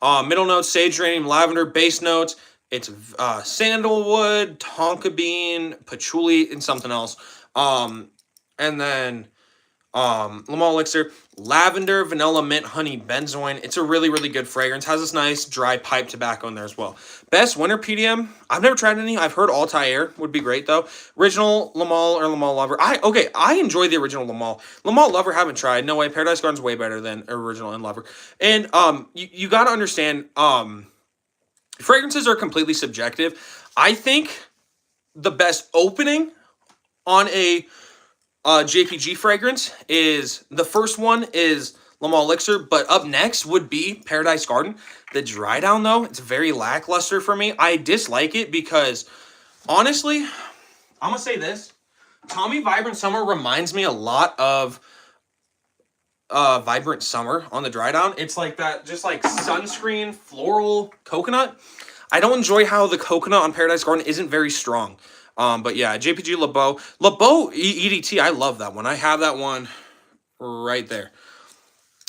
Middle notes, sage, geranium, lavender. Base notes, it's sandalwood, tonka bean, patchouli, and something else. And then Le Mans Elixir, lavender, vanilla, mint, honey, benzoin. It's a really, really good fragrance. Has this nice dry pipe tobacco in there as well. Best winter PDM. I've never tried any. I've heard Altair would be great though. Original Le Mans or Le Mans Lover. I enjoy the original Le Mans. Le Mans Lover haven't tried. No way. Paradise Garden's way better than original and Lover. And you got to understand fragrances are completely subjective. I think the best opening on a JPG fragrance is the first one is Le Mans Elixir, but up next would be Paradise Garden. The dry down though, it's very lackluster for me. I dislike it because honestly, I'm gonna say this. Tommy Vibrant Summer reminds me a lot of Vibrant Summer on the dry down. It's like that, just like sunscreen, floral, coconut. I don't enjoy how the coconut on Paradise Garden isn't very strong. But yeah, JPG LeBeau. LeBeau EDT, I love that one. I have that one right there.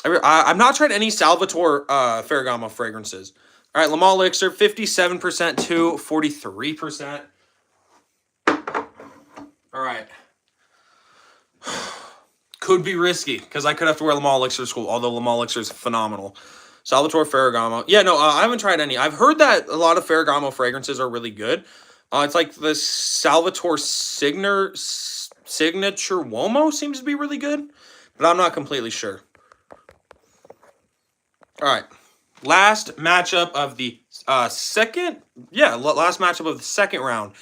I've not tried any Salvatore Ferragamo fragrances. All right, Le Mans Elixir, 57% to 43%. All right. Could be risky, because I could have to wear Le Mans Elixir to school, although Le Mans Elixir is phenomenal. Salvatore Ferragamo. Yeah, no, I haven't tried any. I've heard that a lot of Ferragamo fragrances are really good. It's like the Salvatore Signature Uomo seems to be really good, but I'm not completely sure. All right, last matchup of the second round.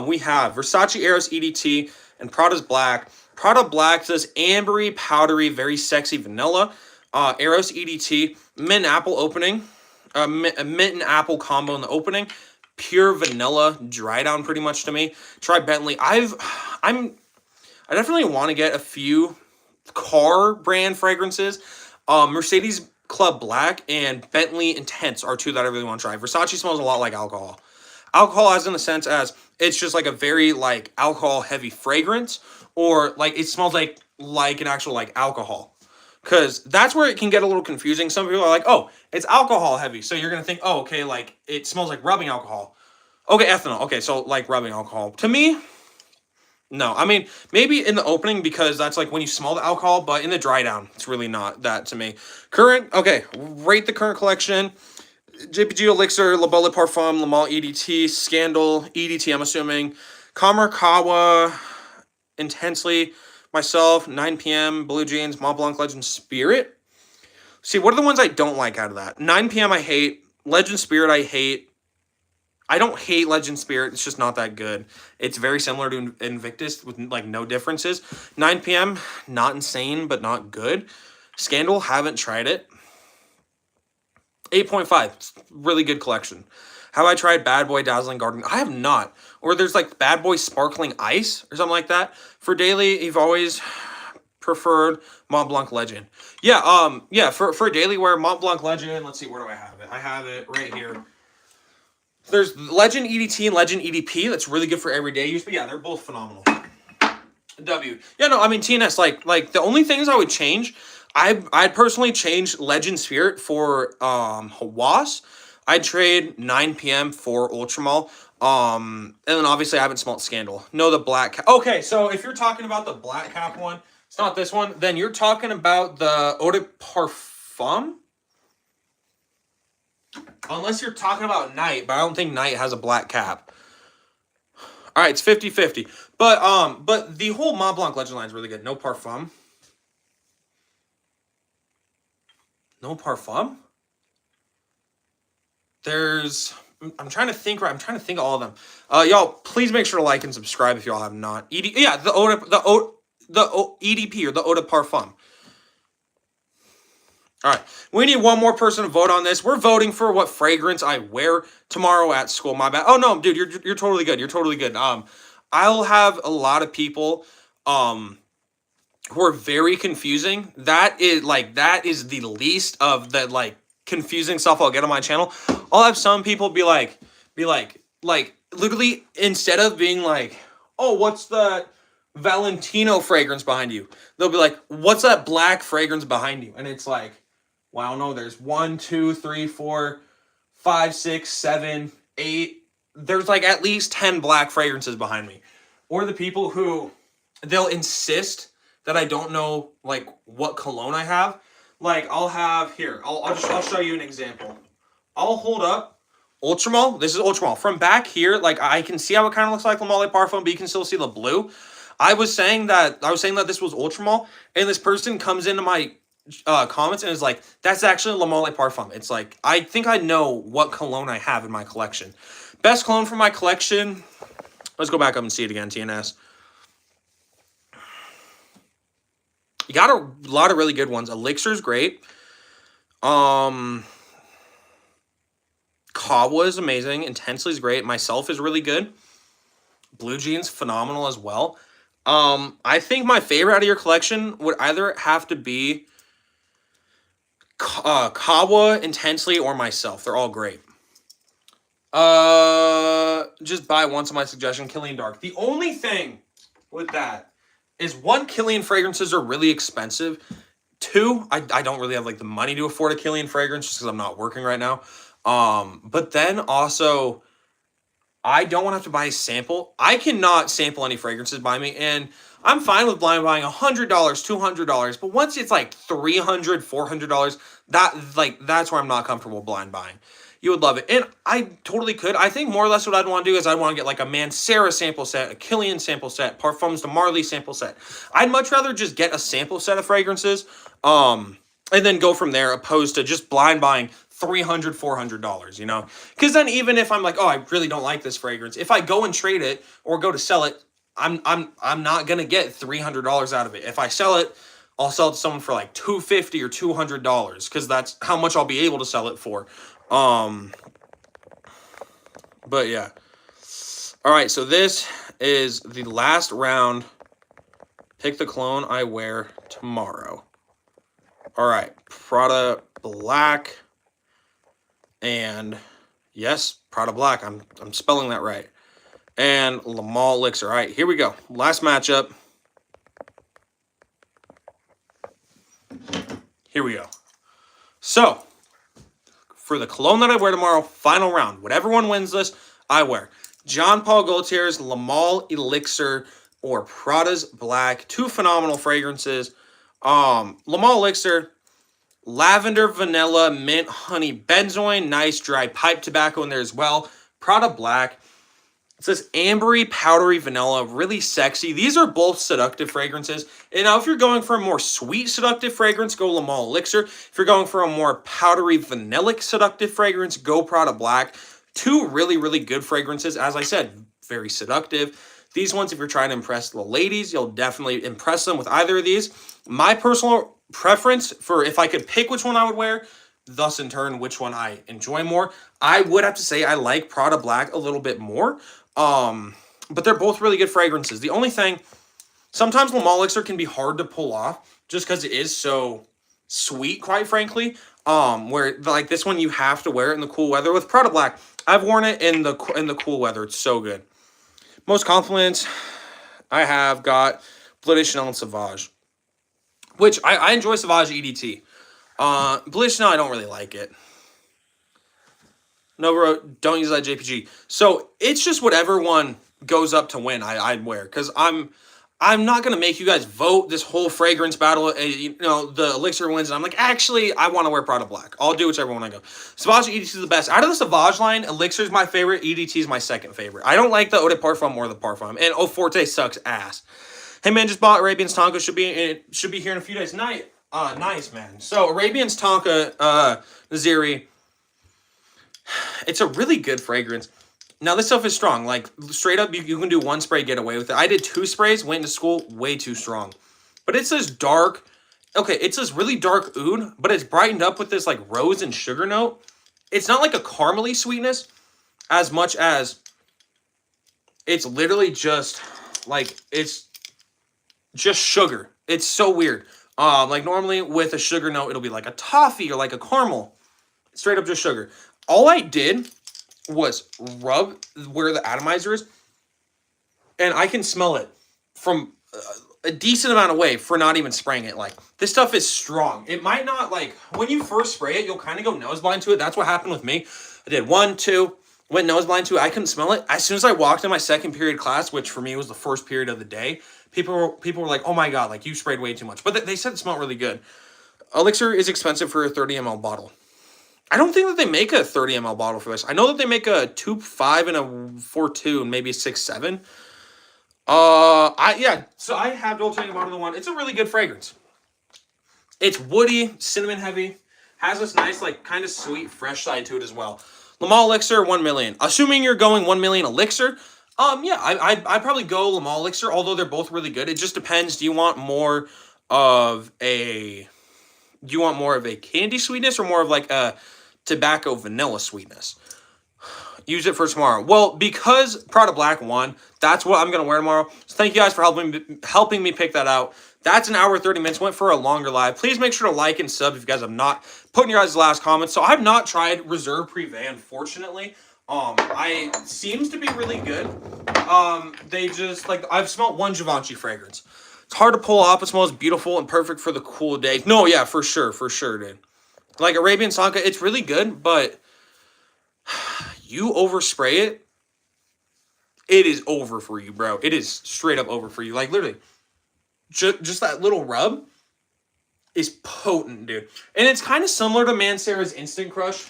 We have Versace Eros EDT and Prada's Black. Prada Black says ambery, powdery, very sexy vanilla. Eros EDT, mint and apple opening. Mint and apple combo in the opening. Pure vanilla, dry down pretty much to me. Try Bentley. I definitely want to get a few car brand fragrances. Mercedes Club Black and Bentley Intense are two that I really want to try. Versace smells a lot like alcohol. Alcohol as in the sense as it's just like a very like alcohol heavy fragrance, or like it smells like an actual like alcohol. Because that's where it can get a little confusing. Some people are like, oh, it's alcohol heavy. So you're going to think, oh, okay, like it smells like rubbing alcohol. Okay, ethanol. Okay, so like rubbing alcohol. To me, no. I mean, maybe in the opening because that's like when you smell the alcohol, but in the dry down, it's really not that to me. Current, okay, rate the current collection. JPG Elixir, Le Beau Le Parfum, Le Mans EDT, Scandal, EDT, I'm assuming. Kamarkawa, Intensely, myself, 9 p.m., Blue Jeans, Mont Blanc Legend Spirit. See, what are the ones I don't like out of that? 9 p.m. I hate. Legend Spirit I hate. I don't hate Legend Spirit. It's just not that good. It's very similar to Invictus with like no differences. 9 p.m., not insane, but not good. Scandal, haven't tried it. 8.5, really good collection. Have I tried Bad Boy Dazzling Garden? I have not. Or there's like Bad Boy Sparkling Ice or something like that. For daily, you've always preferred Mont Blanc Legend. Yeah, for daily wear, Mont Blanc Legend. Let's see, where do I have it? I have it right here. There's Legend EDT and Legend EDP. That's really good for everyday use. But yeah, they're both phenomenal. W. Yeah, no, I mean, TNS, like the only things I would change, I'd personally change Legend Spirit for Hawass. I'd trade 9 p.m. for Ultramall. And then obviously I haven't smelled Scandal. No, the black cap. Okay, so if you're talking about the black cap one, it's not this one. Then you're talking about the Eau de Parfum. Unless you're talking about Night, but I don't think Night has a black cap. All right, it's 50-50. But the whole Mont Blanc Legend line is really good. No Parfum. No Parfum? I'm trying to think of all of them. Y'all, please make sure to like and subscribe if y'all have not. The EDP or the Eau de Parfum. All right, we need one more person to vote on this. We're voting for what fragrance I wear tomorrow at school. My bad. Oh no, dude, you're totally good. You're totally good. I'll have a lot of people who are very confusing. That is the least of the like confusing stuff I'll get on my channel. I'll have some people be like literally, instead of being like, oh, what's the Valentino fragrance behind you? They'll be like, what's that black fragrance behind you? And it's like, well, I don't know. There's 1, 2, 3, 4, 5, 6, 7, 8. There's like at least 10 black fragrances behind me. Or the people who they'll insist that I don't know like what cologne I have. Like I'll have here. I'll show you an example. I'll hold up Ultramol. This is Ultramol. From back here, like I can see how it kind of looks like Le Male Parfum, but you can still see the blue. I was saying that this was Ultramol, and this person comes into my comments and is like, "That's actually Le Male Parfum." It's like I think I know what cologne I have in my collection. Best cologne from my collection. Let's go back up and see it again. TNS. You got a lot of really good ones. Elixir's great. Kawa is amazing. Intensely is great. Myself is really good. Blue Jeans, phenomenal as well. I think my favorite out of your collection would either have to be Kawa, Intensely, or Myself. They're all great. Just buy once on my suggestion, Killian Dark. The only thing with that is, one, Killian fragrances are really expensive. Two, I don't really have like the money to afford a Killian fragrance just because I'm not working right now. But then also, I don't want to have to buy a sample. I cannot sample any fragrances by me, and I'm fine with blind buying $100, $200. But once it's like $300, $400, that's where I'm not comfortable blind buying. You would love it. And I totally could. I think more or less what I'd want to do is I'd want to get like a Mancera sample set, a Killian sample set, Parfums de Marly sample set. I'd much rather just get a sample set of fragrances and then go from there, opposed to just blind buying $300, $400, you know? Because then even if I'm like, oh, I really don't like this fragrance, if I go and trade it or go to sell it, I'm not going to get $300 out of it. If I sell it, I'll sell it to someone for like $250 or $200 because that's how much I'll be able to sell it for. But yeah. All right, so this is the last round. Pick the cologne I wear tomorrow. All right, Prada Black. And yes, Prada Black. I'm spelling that right. And Le Male Elixir. All right, here we go. Last matchup. Here we go. So, for the cologne that I wear tomorrow, final round. Whatever one wins this, I wear Jean Paul Gaultier's Le Male Elixir or Prada's Black. Two phenomenal fragrances. Le Male Elixir, lavender, vanilla, mint, honey, benzoin, nice dry pipe tobacco in there as well. Prada Black. It says ambery, powdery vanilla, really sexy. These are both seductive fragrances. And now if you're going for a more sweet seductive fragrance, go Le Male Elixir. If you're going for a more powdery vanillic seductive fragrance, go Prada Black. Two really, really good fragrances. As I said, very seductive. These ones, if you're trying to impress the ladies, you'll definitely impress them with either of these. My personal preference for if I could pick which one I would wear, thus in turn which one I enjoy more, I would have to say I like Prada Black a little bit more. But they're both really good fragrances. The only thing, sometimes Le Male Elixir can be hard to pull off just because it is so sweet, quite frankly. Where like this one you have to wear it in the cool weather. With Prada Black, I've worn it in the cool weather. It's so good. Most compliments I have got Bleu de Chanel and Sauvage, which I enjoy Sauvage EDT. Bleu de Chanel, I don't really like it. No, bro, don't use that JPG. So it's just whatever one goes up to win, I'd wear. Because I'm not going to make you guys vote this whole fragrance battle. You know, the Elixir wins. And I'm like, actually, I want to wear Prada Black. I'll do whichever one I go. Sauvage EDT is the best. Out of the Sauvage line, Elixir is my favorite. EDT is my second favorite. I don't like the Eau de Parfum or the Parfum. And Eau Forte sucks ass. Hey, man, just bought Arabian's Tonka. Should be here in a few days. Nice, man. So Arabian's Tonka, Naziri. It's a really good fragrance. Now, this stuff is strong. Like, straight up, you can do one spray, get away with it. I did 2 sprays, went into school, way too strong. But it's this dark, okay, it's this really dark oud, but it's brightened up with this, like, rose and sugar note. It's not like a caramely sweetness as much as it's literally just, like, it's just sugar. It's so weird. Like, normally with a sugar note, it'll be like a toffee or like a caramel. Straight up just sugar. All I did was rub where the atomizer is, and I can smell it from a decent amount away for not even spraying it. Like, this stuff is strong. It might not, like, when you first spray it, you'll kind of go nose blind to it. That's what happened with me. I did 1, 2, went nose blind to it. I couldn't smell it. As soon as I walked in my second period class, which for me was the first period of the day, People were like, oh my God, like you sprayed way too much. But they said it smelled really good. Elixir is expensive for a 30 ml bottle. I don't think that they make a 30 ml bottle for this. I know that they make a 2.5 and a 4.2 and maybe a 6.7. So I have Dolce & Gabbana the one. It's a really good fragrance. It's woody, cinnamon heavy, has this nice, like, kind of sweet, fresh side to it as well. Le Mans Elixir, 1 million. Assuming you're going 1 million Elixir, yeah, I'd probably go Le Mans Elixir, although they're both really good. It just depends. Do you want more of a candy sweetness or more of like a tobacco vanilla sweetness? Use it for tomorrow. Well, because Prada Black won, that's what I'm going to wear tomorrow. So thank you guys for helping me pick that out. That's an hour, 30 minutes. Went for a longer live. Please make sure to like and sub if you guys have not. Put in your guys' last comments. So I've not tried Reserve Privé, unfortunately. I seems to be really good. They just, like, I've smelled one Givenchy fragrance. It's hard to pull off. It smells beautiful and perfect for the cool days. No, yeah, for sure, dude. Like Arabian Sanka, it's really good, but you overspray it, it is over for you, bro. It is straight up over for you. Like, literally, just that little rub is potent, dude. And it's kind of similar to Mancera's Instant Crush.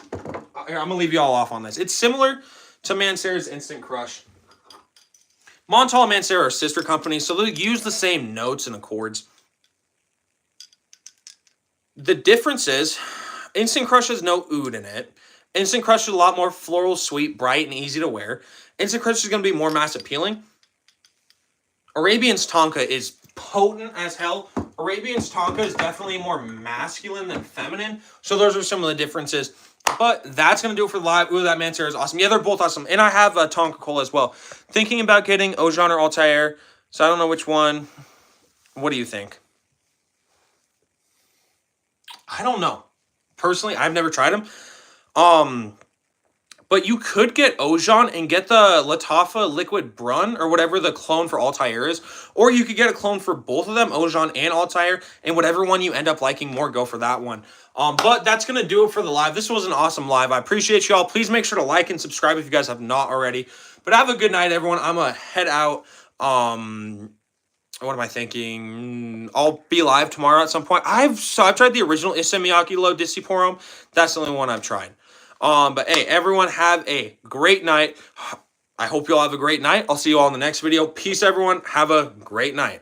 Here, I'm going to leave you all off on this. It's similar to Mancera's Instant Crush. Montal and Mancera are sister companies, so they use the same notes and accords. The difference is Instant Crush has no oud in it. Instant Crush is a lot more floral, sweet, bright, and easy to wear. Instant Crush is going to be more mass appealing. Arabian's Tonka is potent as hell. Arabian's Tonka is definitely more masculine than feminine. So those are some of the differences. But that's going to do it for the live. Ooh, that Mancera is awesome. Yeah, they're both awesome. And I have a Tonka Cola as well. Thinking about getting Ojan or Altair. So I don't know which one. What do you think? I don't know. Personally, I've never tried them. But you could get Ojan and get the Lattafa Liquid Brun or whatever the clone for Altair is. Or you could get a clone for both of them, Ojan and Altair. And whatever one you end up liking more, go for that one. But that's going to do it for the live. This was an awesome live. I appreciate y'all. Please make sure to like and subscribe if you guys have not already. But have a good night, everyone. I'm going to head out. What am I thinking? I'll be live tomorrow at some point. I've tried the original Issey Miyake Low Dissi Porom. That's the only one I've tried. But hey, everyone have a great night. I hope you all have a great night. I'll see you all in the next video. Peace, everyone. Have a great night.